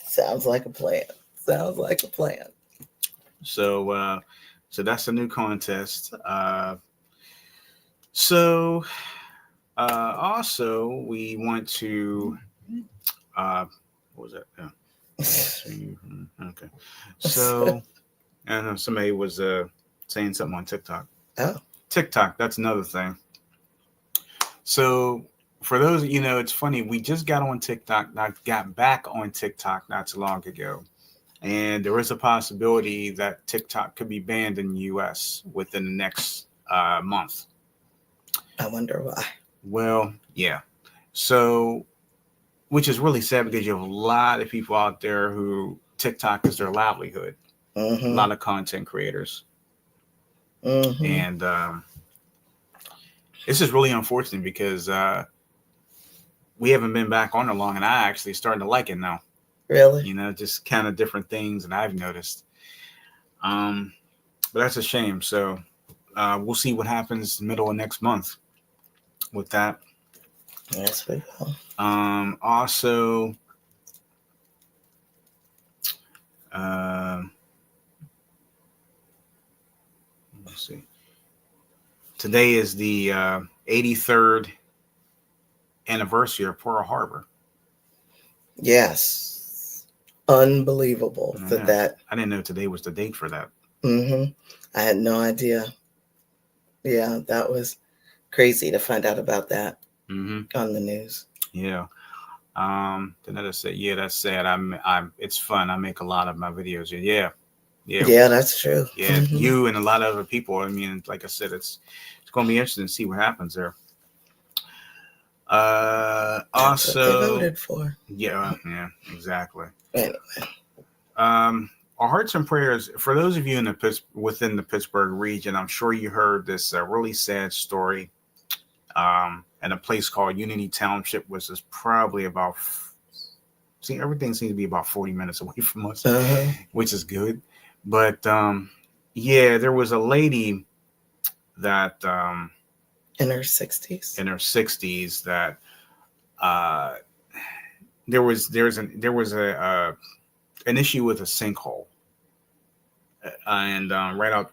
Sounds like a plan. Sounds like a plan. So that's a new contest. Also, we want to, what was that? Yeah. Okay. So, I know somebody was saying something on TikTok. Oh. TikTok, that's another thing. So, for those, it's funny. We just got on TikTok. I got back on TikTok not too long ago. And there is a possibility that TikTok could be banned in the U.S. within the next month. I wonder why. Well, yeah. So, which is really sad because you have a lot of people out there who TikTok is their livelihood. A Mm-hmm. lot of content creators, Mm-hmm. and this is really unfortunate because we haven't been back on it long, and I actually starting to like it now. Really? Just kind of different things that I've noticed. Um, but that's a shame. So we'll see what happens middle of next month with that. Yes, we will. Also, uh, let's see. Today is the 83rd anniversary of Pearl Harbor. Yes. Unbelievable Yeah, that. I didn't know today was the date for that. Mm-hmm. I had no idea. Yeah, that was crazy to find out about that on the news. Yeah. Then I just say, yeah, that's sad. It's fun. I make a lot of my videos. Yeah. Yeah, that's true. Yeah. Mm-hmm. You and a lot of other people. I mean, like I said, it's going to be interesting to see what happens there. That's what they Also, voted for. yeah, exactly. Anyway. Our hearts and prayers for those of you within the Pittsburgh region. I'm sure you heard this really sad story. In a place called Unity Township, which is probably about. See, everything seems to be about 40 minutes away from us, which is good. But yeah, there was a lady that in her 60s. That there was an issue with a sinkhole, and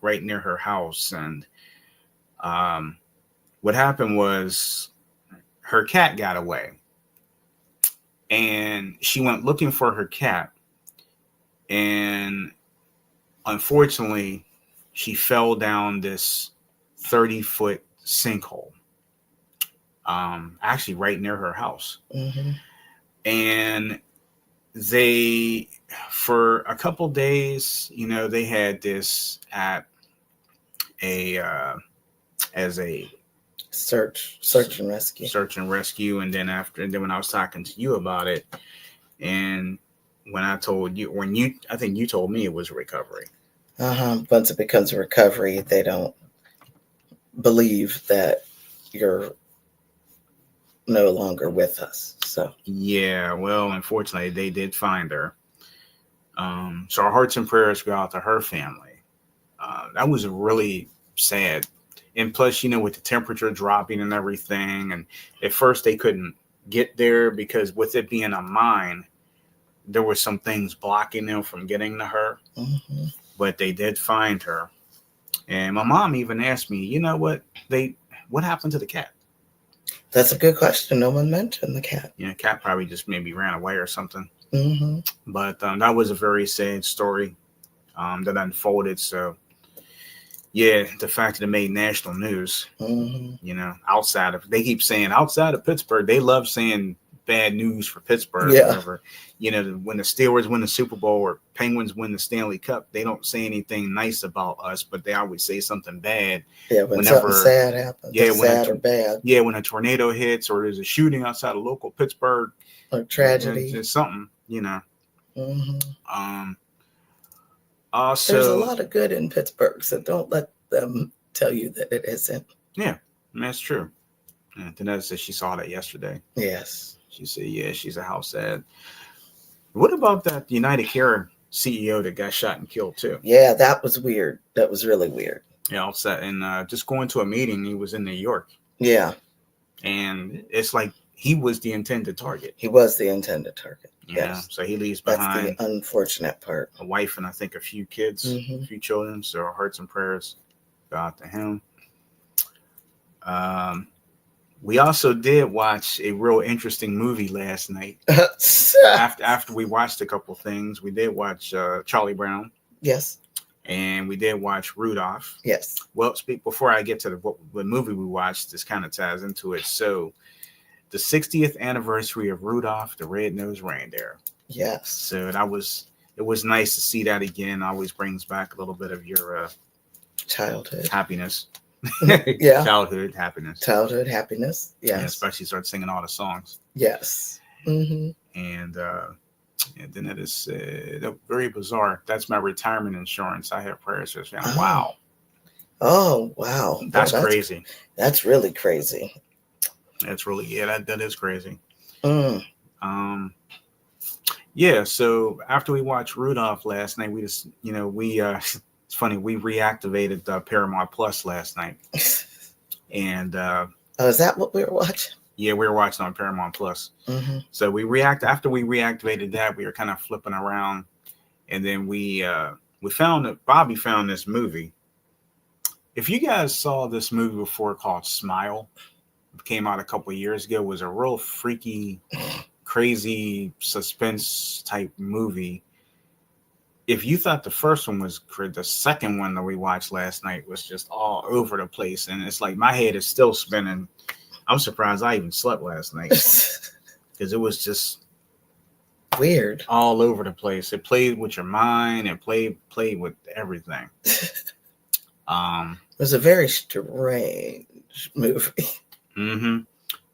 right near her house, and what happened was her cat got away, and she went looking for her cat, and unfortunately she fell down this 30-foot sinkhole, actually right near her house. Mm-hmm. And they, for a couple days, they had this at as a search and rescue. And then when I was talking to you about it, and when I told you, I think you told me it was a recovery. Once it becomes a recovery, they don't believe that you're no longer with us. So yeah, well, unfortunately, they did find her. So our hearts and prayers go out to her family. That was really sad. And plus, with the temperature dropping and everything, and at first they couldn't get there because with it being a mine, there were some things blocking them from getting to her. Mm-hmm. But they did find her. And my mom even asked me, what happened to the cat? That's a good question. No one mentioned the cat. Yeah, cat probably just maybe ran away or something. Mm-hmm. But that was a very sad story that unfolded. So, yeah, the fact that it made national news, mm-hmm. They keep saying outside of Pittsburgh, they love saying bad news for Pittsburgh. Yeah. Whenever, when the Steelers win the Super Bowl or Penguins win the Stanley Cup, they don't say anything nice about us, but they always say something bad. Yeah, whenever something sad happens, sad or bad. Yeah, when a tornado hits or there's a shooting outside of local Pittsburgh, or tragedy, it's something, Mm-hmm. Also, there's a lot of good in Pittsburgh, so don't let them tell you that it isn't. Yeah, that's true. And Danetta said she saw that yesterday. Yes. She said, yeah, she's a house sad. What about that United Care CEO that got shot and killed too? Yeah, that was weird. That was really weird. Yeah, all set. And just going to a meeting, he was in New York. Yeah. And it's like he was the intended target. He was the intended target. Yes. So he leaves behind. That's the unfortunate part. A wife and I think a few kids, a few children. So our hearts and prayers go out to him. We also did watch a real interesting movie last night. after we watched a couple things, we did watch Charlie Brown. Yes. And we did watch Rudolph. Yes. Well, before I get to the movie we watched, this kind of ties into it. So, the 60th anniversary of Rudolph the Red-Nosed Reindeer. Yes. So it was nice to see that again. Always brings back a little bit of your childhood happiness. Yeah. Childhood happiness. Childhood happiness. Yes. Yeah, especially start singing all the songs. Yes. Mm-hmm. And then it is very bizarre. That's my retirement insurance. I have prayers for family. Wow. Oh, wow. That's crazy. That's really crazy. That's really, that is crazy. Mm. Yeah, so after we watched Rudolph last night, we just, it's funny, we reactivated Paramount Plus last night. And is that what we were watching? Yeah, we were watching on Paramount Plus. Mm-hmm. So after we reactivated that, we were kind of flipping around, and then we found that Bobby found this movie. If you guys saw this movie before called Smile, it came out a couple of years ago, it was a real freaky, crazy suspense type movie. If you thought the first one was great, the second one that we watched last night was just all over the place, and it's like my head is still spinning. I'm surprised I even slept last night because it was just weird, all over the place. It played with your mind and played with everything. It was a very strange movie. Mm-hmm.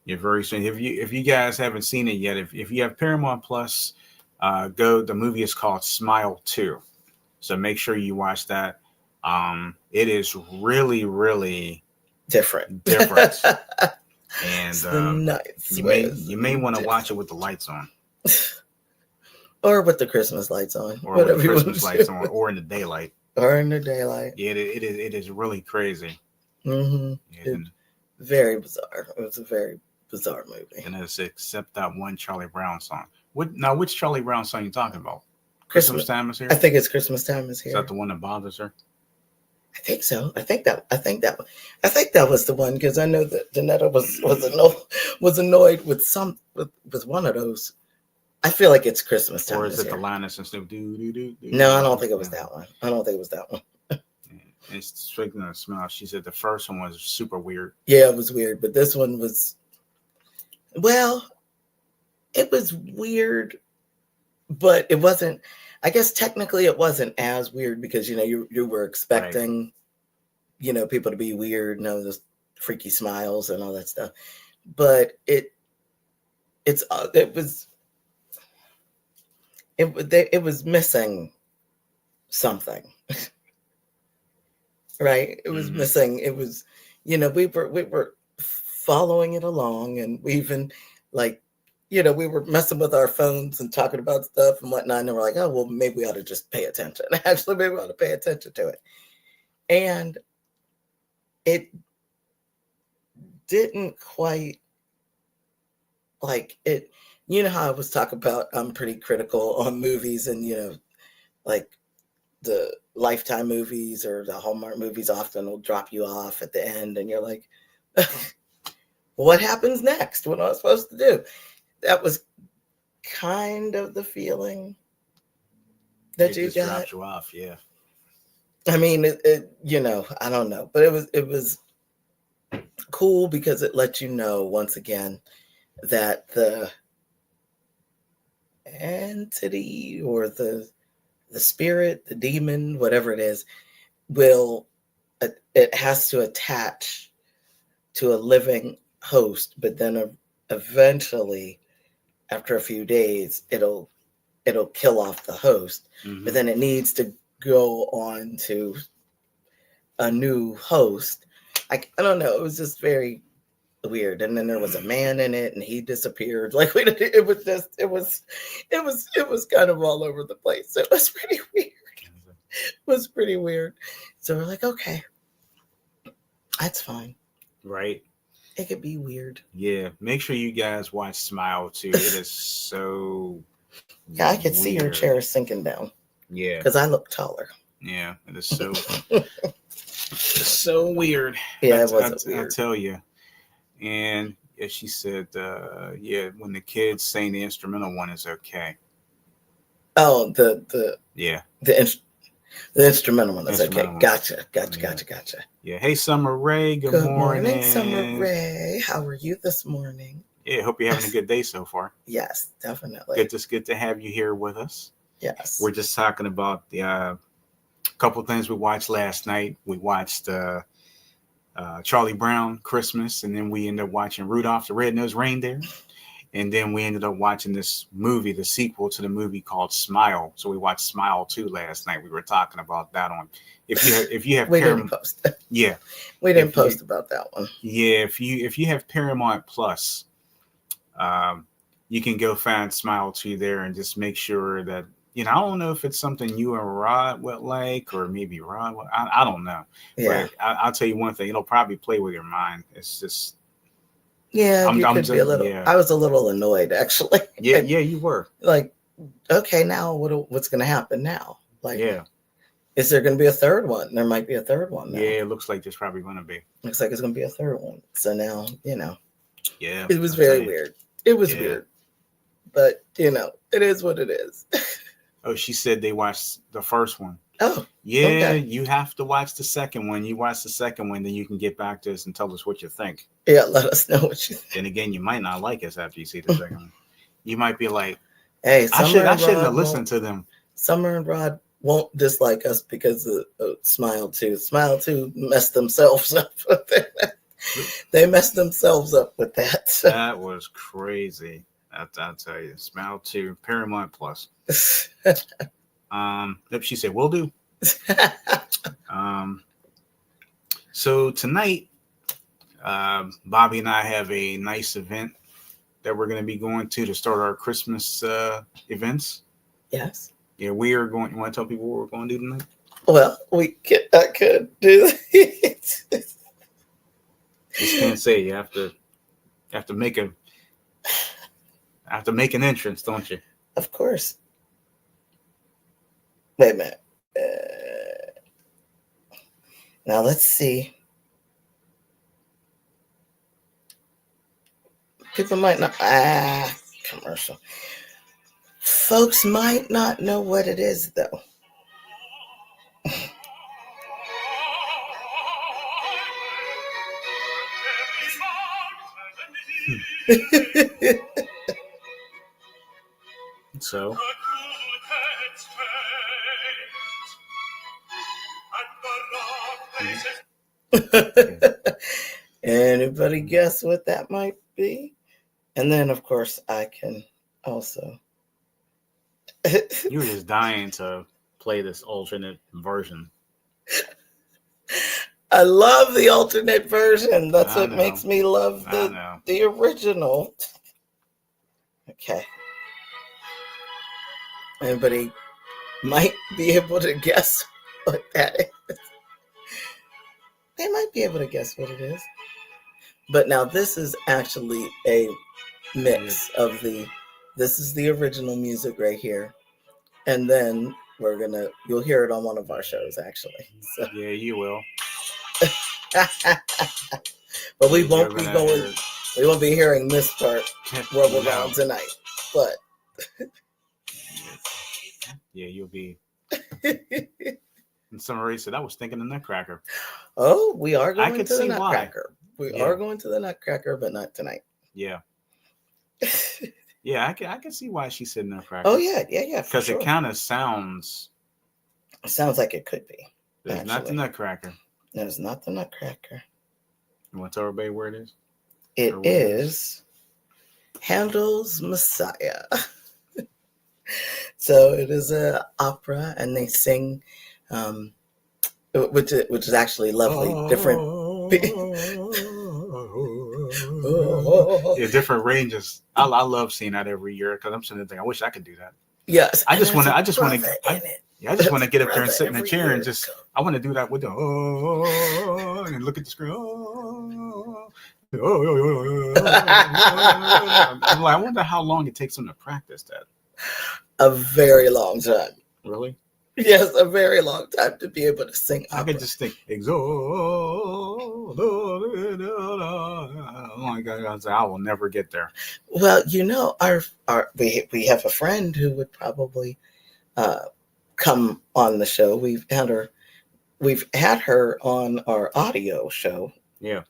You're very strange. If you guys haven't seen it yet, if you have Paramount Plus, go. The movie is called Smile 2, so make sure you watch that. It is really, really different. And nice you may want to watch it with the lights on, or with the Christmas lights on, or with the Christmas lights on, or in the daylight. Or in the daylight. Yeah, it is really crazy. Mm-hmm. Yeah, very bizarre. It was a very bizarre movie. And it's except that one Charlie Brown song. Which Charlie Brown song are you talking about? Christmas Time is here. I think it's Christmas Time is here. Is that the one that bothers her? I think so. I think that was the one, because I know that Janetta was annoyed with one of those. I feel like it's Christmas Time. Or is it here. the Linus and Snoop? No, I don't think it was that one. Yeah. And speaking of smell, she said the first one was super weird. Yeah, it was weird, but this one was, well, it was weird, but it wasn't. I guess technically it wasn't as weird because you were expecting, right, people to be weird, those freaky smiles and all that stuff, but it was missing something, right? It was missing. It was, we were following it along, and we even we were messing with our phones and talking about stuff and whatnot. And we're like, oh, well, maybe we ought to just pay attention. Actually, maybe we ought to pay attention to it. And it didn't quite it. You know how I was talking about I'm pretty critical on movies, and like the Lifetime movies or the Hallmark movies often will drop you off at the end, and you're like, what happens next? What am I supposed to do? That was kind of the feeling that you got. Dropped you off, yeah. I mean, I don't know, but it was cool because it let you know once again that the entity or the spirit, the demon, whatever it is, it has to attach to a living host, but then eventually, after a few days, it'll kill off the host, but then it needs to go on to a new host. I don't know. It was just very weird. And then there was a man in it, and he disappeared. It was kind of all over the place. It was pretty weird. It was pretty weird. So we're like, okay, that's fine. Right. It could be weird. Yeah. Make sure you guys watch Smile too. It is so yeah, I could see your chair sinking down. Yeah. Because I look taller. Yeah, it is so it's so weird. Yeah, it was weird. I tell you. And yeah, she said, when the kids sing the instrumental one is okay. Oh, the instrumental one is okay. Gotcha. Yeah. Hey, Summer Rae. Good morning, Summer Rae. How are you this morning? Yeah, hope you're having a good day so far. Yes, definitely. It's good to have you here with us. Yes. We're just talking about the couple things we watched last night. We watched Charlie Brown Christmas, and then we ended up watching Rudolph the Red-Nosed Reindeer, and then we ended up watching this movie, the sequel to the movie called Smile. So we watched Smile 2 last night. We were talking about that on if you have we didn't post it. Yeah, we didn't post about that one. Yeah, if you have Paramount Plus, you can go find Smile 2 there and just make sure that, I don't know if it's something you and Rod would like, or maybe Rod would, I don't know. Yeah. But I'll tell you one thing, it'll probably play with your mind. It's just, yeah, you could be a little, I was a little annoyed actually. Yeah, you were. Like, okay, now what's going to happen now? Like, yeah. Is there going to be a third one? There might be a third one now. Yeah, it looks like there's probably going to be. Looks like it's going to be a third one. So now, Yeah. It was very weird. It was weird. But, it is what it is. Oh, she said they watched the first one. Oh. Yeah, okay. You have to watch the second one. You watch the second one, then you can get back to us and tell us what you think. Yeah, let us know what you think. Then again, you might not like us after you see the second one. You might be like, hey, I shouldn't have listened to them. Summer and Rod won't dislike us because of Smile 2. Smile 2 messed themselves up with that. They messed themselves up with that. So. That was crazy. I'll tell you. Smile 2, Paramount Plus. She said, "Will do." So tonight, Bobby and I have a nice event that we're going to be going to start our Christmas events. Yes. Yeah, we are going. You want to tell people what we're going to do tonight? Well, I could do it. Just can't say. You have to make an entrance, don't you? Of course. Wait a minute. Now let's see. People might not. Commercial. Folks might not know what it is, though. So. Anybody guess what that might be? And then, of course, I can also. You were just dying to play this alternate version. I love the alternate version. That's what makes me love the original. Okay. Anybody might be able to guess what that is. They might be able to guess what it is. But now this is actually a mix of this is the original music right here. And then you'll hear it on one of our shows actually. So. Yeah, you will. But we won't be hearing this part where we're going tonight. But yeah, you'll be. And somebody said, I was thinking the Nutcracker. Oh, we are going to the Nutcracker. We are going to the Nutcracker, but not tonight. Yeah. Yeah, I can see why she said Nutcracker. Oh, yeah. Because it kind of sounds. It sounds like it could be. It's not the Nutcracker. No, it's not the Nutcracker. You want to tell everybody where it is? It is Handel's Messiah. So it is an opera, and they sing, which is actually lovely. Yeah, different ranges. I love seeing that every year because I'm sitting there thinking, I wish I could do that. Yes, I just want to get up there and sit in a chair and just. I want to do that with the and look at the screen. I'm like, I wonder how long it takes them to practice that. A very long time. Really? Yes, a very long time to be able to sing opera. I could just think, oh my God, I will never get there. Well, we have a friend who would probably come on the show. We've had her on our audio show. Yeah.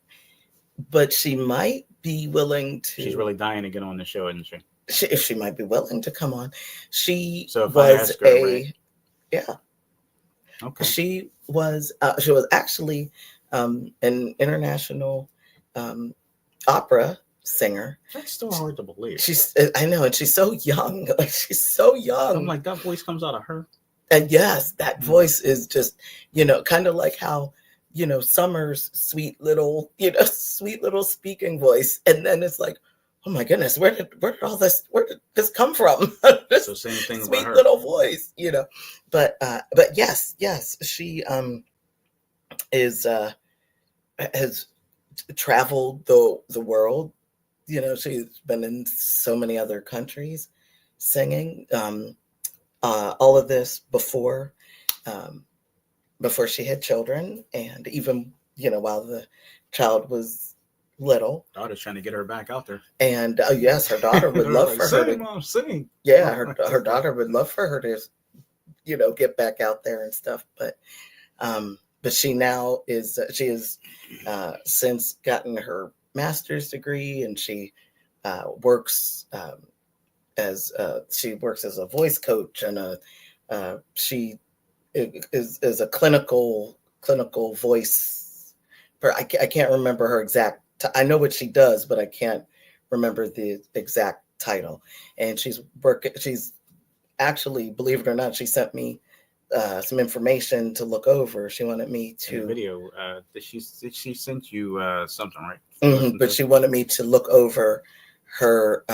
But she might be willing to. She's really dying to get on the show, isn't she? If she might be willing to come on. She was right? Yeah. Okay. She was actually an international opera singer. That's still hard to believe. I know, and she's so young. Like, she's so young. I'm like, that voice comes out of her. And yes, that voice is just, kind of like how, Summer's sweet little speaking voice. And then it's like, oh my goodness, where did this come from? So same thing sweet about her. little voice, But yes, she has traveled the world. She's been in so many other countries singing. All of this before she had children, and even while the child was little. Daughter's trying to get her back out there. And yes, her daughter would love for her to. Mom, sing. Yeah, her daughter would love for her to, get back out there and stuff. But she now is she has since gotten her master's degree, and she works as a voice coach, and she is a clinical voice. I can't remember her exact. I know what she does, but I can't remember the exact title. And she's actually, believe it or not, she sent me some information to look over. She wanted me to video. Did she sent you something, right? Mm-hmm, but she wanted me to look over her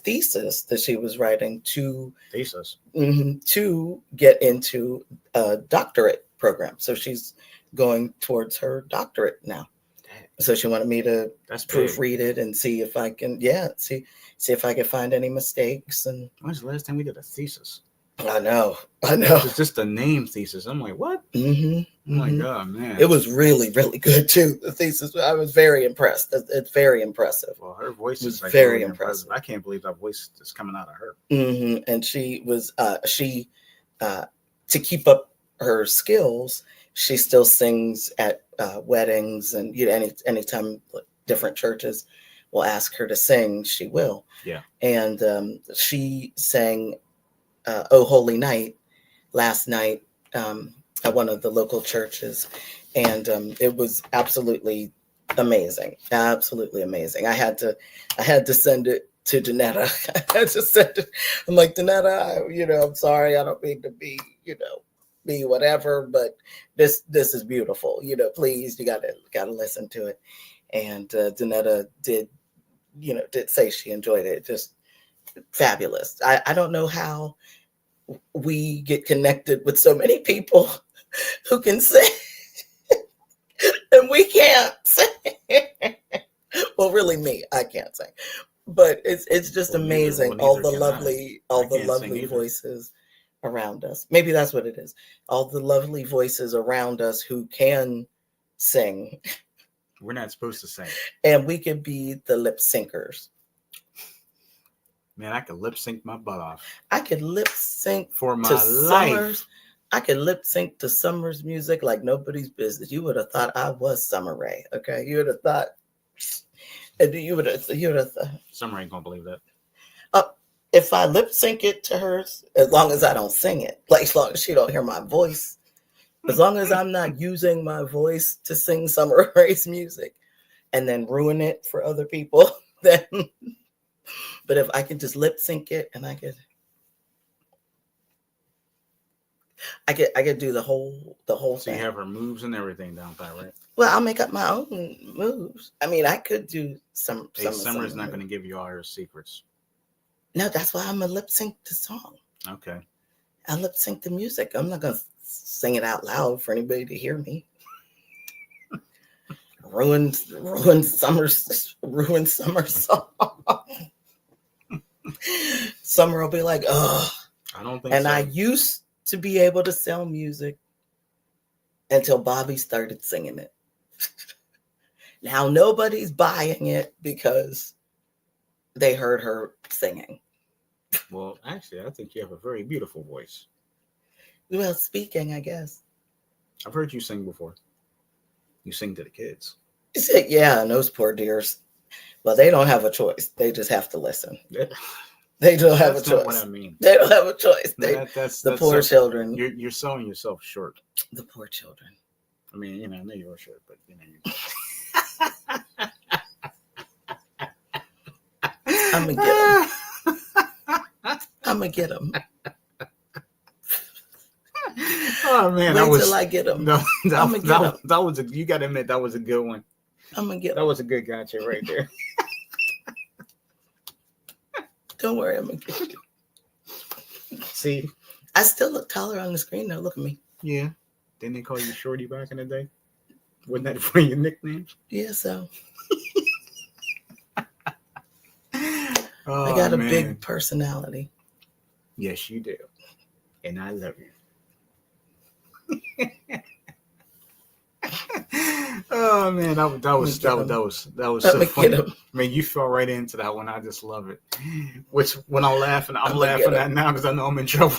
thesis that she was writing to get into a doctorate program. So she's going towards her doctorate now. So she wanted me to proofread it and see if I can, see if I can find any mistakes. And when's the last time we did a thesis? I know. It's just a name thesis. I'm like, what? Mm-hmm. Oh my God, man! It was really, really good too. The thesis, I was very impressed. It's very impressive. Well, her voice is like very really impressive. I can't believe that voice is coming out of her. Mm-hmm. And she was, to keep up her skills, she still sings at weddings, and anytime different churches will ask her to sing, she will. Yeah. And she sang "Oh Holy Night" last night at one of the local churches, and it was absolutely amazing. Absolutely amazing. I had to send it to Danetta. I had to send it. I'm like, Danetta, I'm sorry, I don't mean to be, be whatever, but this is beautiful. Please, you gotta listen to it. And Danetta did say she enjoyed it. Just fabulous. I don't know how we get connected with so many people who can sing and we can't sing. Well, really me, I can't sing. But it's just amazing. All the lovely voices around us. Maybe that's what it is. All the lovely voices around us who can sing. We're not supposed to sing. And we could be the lip syncers. Man, I could lip sync my butt off. I could lip sync for my life. I could lip sync to Summer's music like nobody's business. You would have thought I was Summer Rae. Okay, you would have thought. You would have thought. Summer ain't gonna believe that. If I lip sync it to hers, as long as I don't sing it, like as long as she don't hear my voice, as long as I'm not using my voice to sing Summer Rae's music, and then ruin it for other people, then. But if I can just lip sync it, and I could do the whole so thing. You have her moves and everything down pat, right? Well, I'll make up my own moves. I mean, I could do some. Summer's not going to give you all her secrets. No, that's why I'm a lip sync the song. Okay. I lip sync the music. I'm not going to sing it out loud for anybody to hear me. ruin Summer's song. Summer will be like, oh. I don't think and so. I used to be able to sell music until Bobby started singing it. Now nobody's buying it because they heard her singing. Well, actually, I think you have a very beautiful voice. Well, speaking, I guess. I've heard you sing before. You sing to the kids. Yeah, and those poor dears. Well, they don't have a choice. They just have to listen. They don't have a choice. That's not what I mean. They don't have a choice. That's the poor children. You're selling yourself short. The poor children. I mean, I know yours should, but you. I'm gonna get him. I'm gonna get him. Oh man, wait till I get him. That was you got to admit that was a good one. I'm gonna get that was a good gotcha right there. Don't worry, I'm gonna get you. See, I still look taller on the screen though. Look at me. Yeah. Didn't they call you Shorty back in the day? Wasn't that for your nickname? Yeah, so. Oh, I got a big personality. Yes, you do. And I love you. Oh man, that was so funny. Man, you fell right into that one. I just love it. Which when I'm laughing at now because I know I'm in trouble.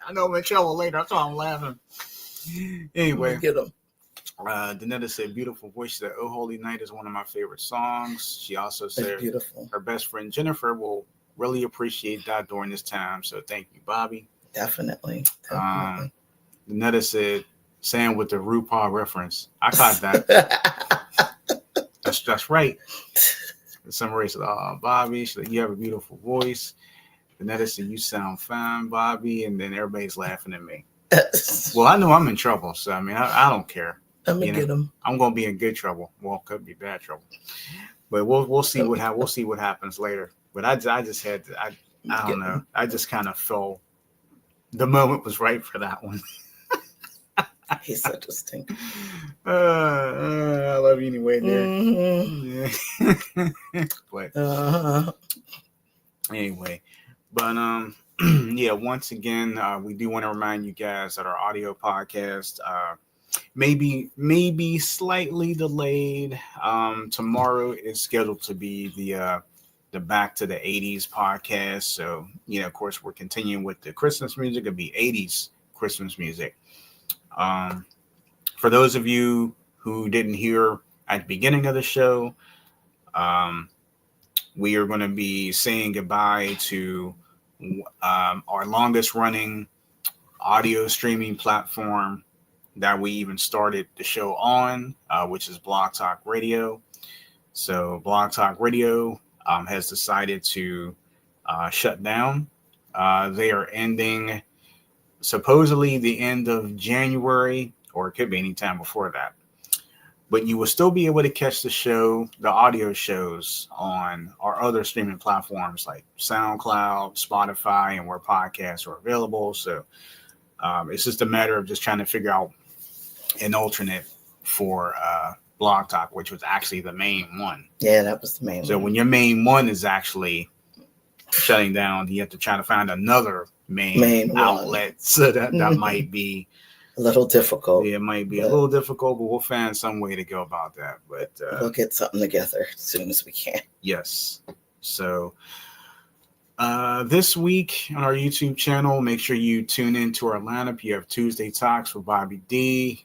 I know I'm in trouble later. That's why I'm laughing. Anyway, get him. Danetta said, "Beautiful voice." That "Oh Holy Night" is one of my favorite songs. She also said, her best friend Jennifer will really appreciate that during this time. So thank you, Bobby. Definitely. Danetta said, "Sam with the RuPaul reference." I caught that. That's right. Somebody said, Bobby, she said, "You have a beautiful voice." Danetta said, "You sound fine, Bobby," and then everybody's laughing at me. Well, I know I'm in trouble, so I mean, I don't care. I'm gonna get him. I'm gonna be in good trouble. Well, could be bad trouble, but we'll see what happens later. But I just had to, I don't know. I just kind of felt the moment was right for that one. He's such a stinker. I love you anyway, there. Mm-hmm. Yeah. But anyway, but yeah. Once again, we do want to remind you guys that our audio podcast maybe slightly delayed. Tomorrow is scheduled to be the Back to the 80s podcast. So of course, we're continuing with the Christmas music. It'll be 80s Christmas music. For those of you who didn't hear at the beginning of the show, we are going to be saying goodbye to our longest running audio streaming platform that we even started the show on, which is Blog Talk Radio. So Blog Talk Radio has decided to shut down. They are ending supposedly the end of January, or it could be any time before that. But you will still be able to catch the audio shows on our other streaming platforms like SoundCloud, Spotify, and where podcasts are available. So it's just a matter of just trying to figure out an alternate for Blog Talk, which was actually the main one. Yeah, that was the main one. So when your main one is actually shutting down, you have to try to find another main outlet. One. So that might be a little difficult. Yeah, it might be a little difficult, but we'll find some way to go about that. But we'll get something together as soon as we can. Yes. So this week on our YouTube channel, make sure you tune into our lineup. You have Tuesday Talks with Bobby D.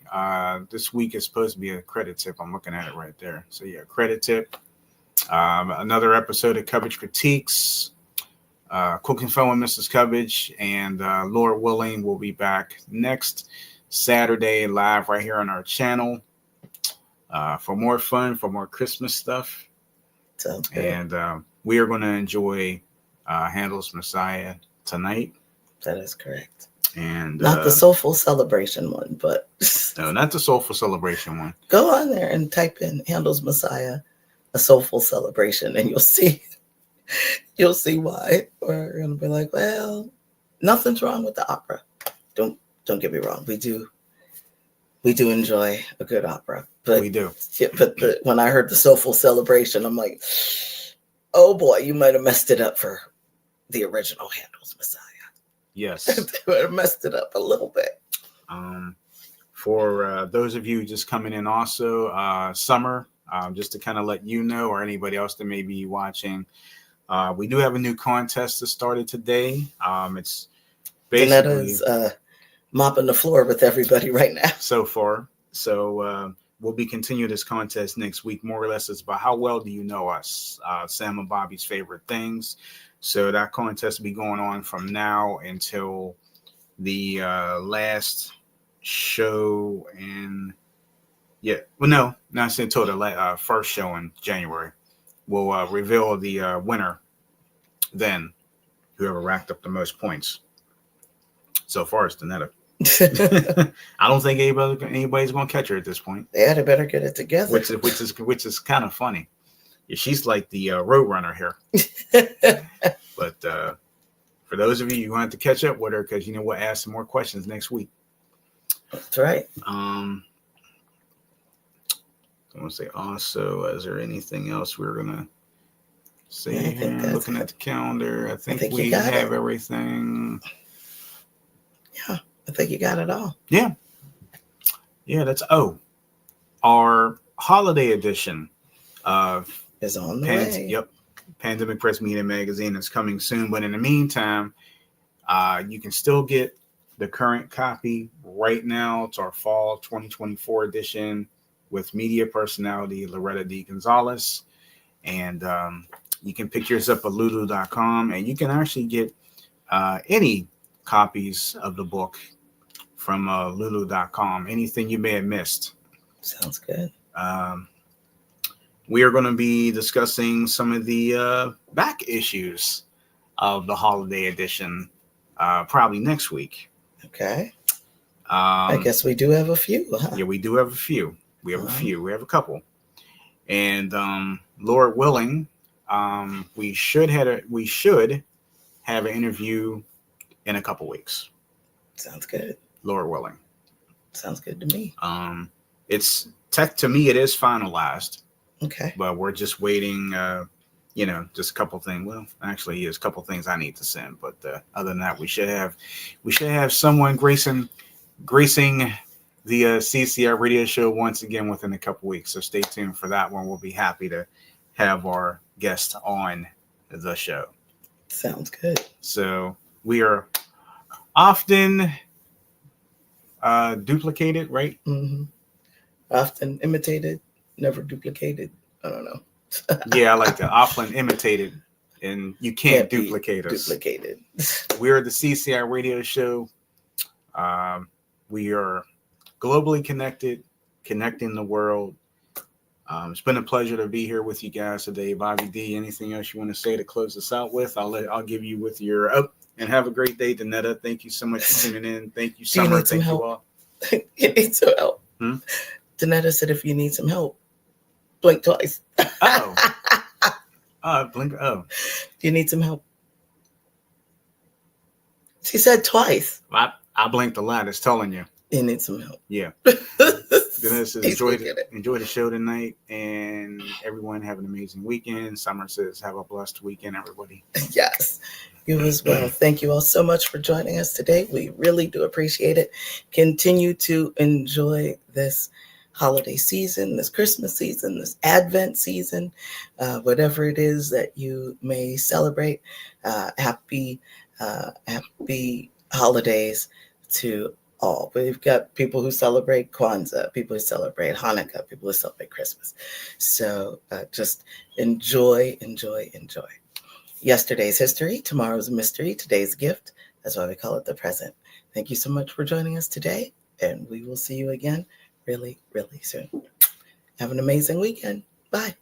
This week is supposed to be a credit tip. I'm looking at it right there. So yeah, credit tip. Another episode of Coverage Critiques. Cooking Fun with Mrs. Coverage, and Lord willing, we'll be back next Saturday live right here on our channel for more fun, for more Christmas stuff. And we are going to enjoy Handel's Messiah tonight. That is correct. And not the Soulful Celebration one, but no, not the Soulful Celebration one. Go on there and type in Handel's Messiah, a Soulful Celebration, and you'll see why. We're gonna be like, well, nothing's wrong with the opera. Don't get me wrong. We do enjoy a good opera, but we do. Yeah, but when I heard the Soulful Celebration, I'm like, oh boy, you might have messed it up for the original Handel's Messiah. Yes, they would have messed it up a little bit. For those of you just coming in, also Summer, just to kind of let you know, or anybody else that may be watching. We do have a new contest that started today. It's basically Danetta's mopping the floor with everybody right now. So far. So we'll be continuing this contest next week. More or less, it's about how well do you know us, Sam and Bobby's favorite things. So that contest will be going on from now until the last show in, no, not until the first show in January. We'll reveal the winner then, whoever racked up the most points. So far, it's Danetta. I don't think anybody's going to catch her at this point. Yeah, they better get it together. Which is kind of funny. Yeah, she's like the roadrunner here. But for those of you who want to catch up with her, because you know we'll ask some more questions next week. That's right. I want to say also, is there anything else we're gonna say here? Looking at the calendar, I think we have everything. Yeah, I think you got it all. Yeah, that's our holiday edition of is on the way. Yep, Pandemic Press Media Magazine is coming soon. But in the meantime, you can still get the current copy right now. It's our fall 2024 edition with media personality Loretta D. Gonzalez. And you can pick yours up at lulu.com, and you can actually get any copies of the book from lulu.com. Anything you may have missed. Sounds good. We are going to be discussing some of the back issues of the holiday edition probably next week. Okay. I guess we do have a few. Huh? Yeah, we do have a few. We have a few. We have a couple. And Lord willing, we should have an interview in a couple weeks. Sounds good. Lord willing. Sounds good to me. It's to me it is finalized. Okay. But we're just waiting, just a couple things. Well, actually, there's a couple things I need to send. But other than that, we should have someone gracing the CCI radio show once again within a couple weeks. So stay tuned for that one. We'll be happy to have our guest on the show. Sounds good. So we are often duplicated, right? Mm-hmm. Often imitated, never duplicated. I don't know. Yeah, I like that. Often imitated, and you can't duplicate us. Duplicated. We're the CCI radio show. We are globally connected, connecting the world. It's been a pleasure to be here with you guys today. Bobby D, anything else you want to say to close us out with? I'll give you with your and have a great day, Danetta. Thank you so much for tuning in. Thank you, Summer. Thank you all. You need some help. Danetta said, if you need some help, blink twice. Blink. Oh, you need some help. She said twice. I blinked a lot. It's telling you. You need some help. Yeah. Danetta says, enjoy the show tonight, and everyone have an amazing weekend. Summer says, have a blessed weekend, everybody. Yes, you as well. Thank you all so much for joining us today. We really do appreciate it. Continue to enjoy this holiday season, this Christmas season, this Advent season, whatever it is that you may celebrate. Happy holidays to all. We've got people who celebrate Kwanzaa, people who celebrate Hanukkah, people who celebrate Christmas. So just enjoy. Yesterday's history, tomorrow's a mystery, today's gift. That's why we call it the present. Thank you so much for joining us today, and we will see you again really, really soon. Have an amazing weekend. Bye.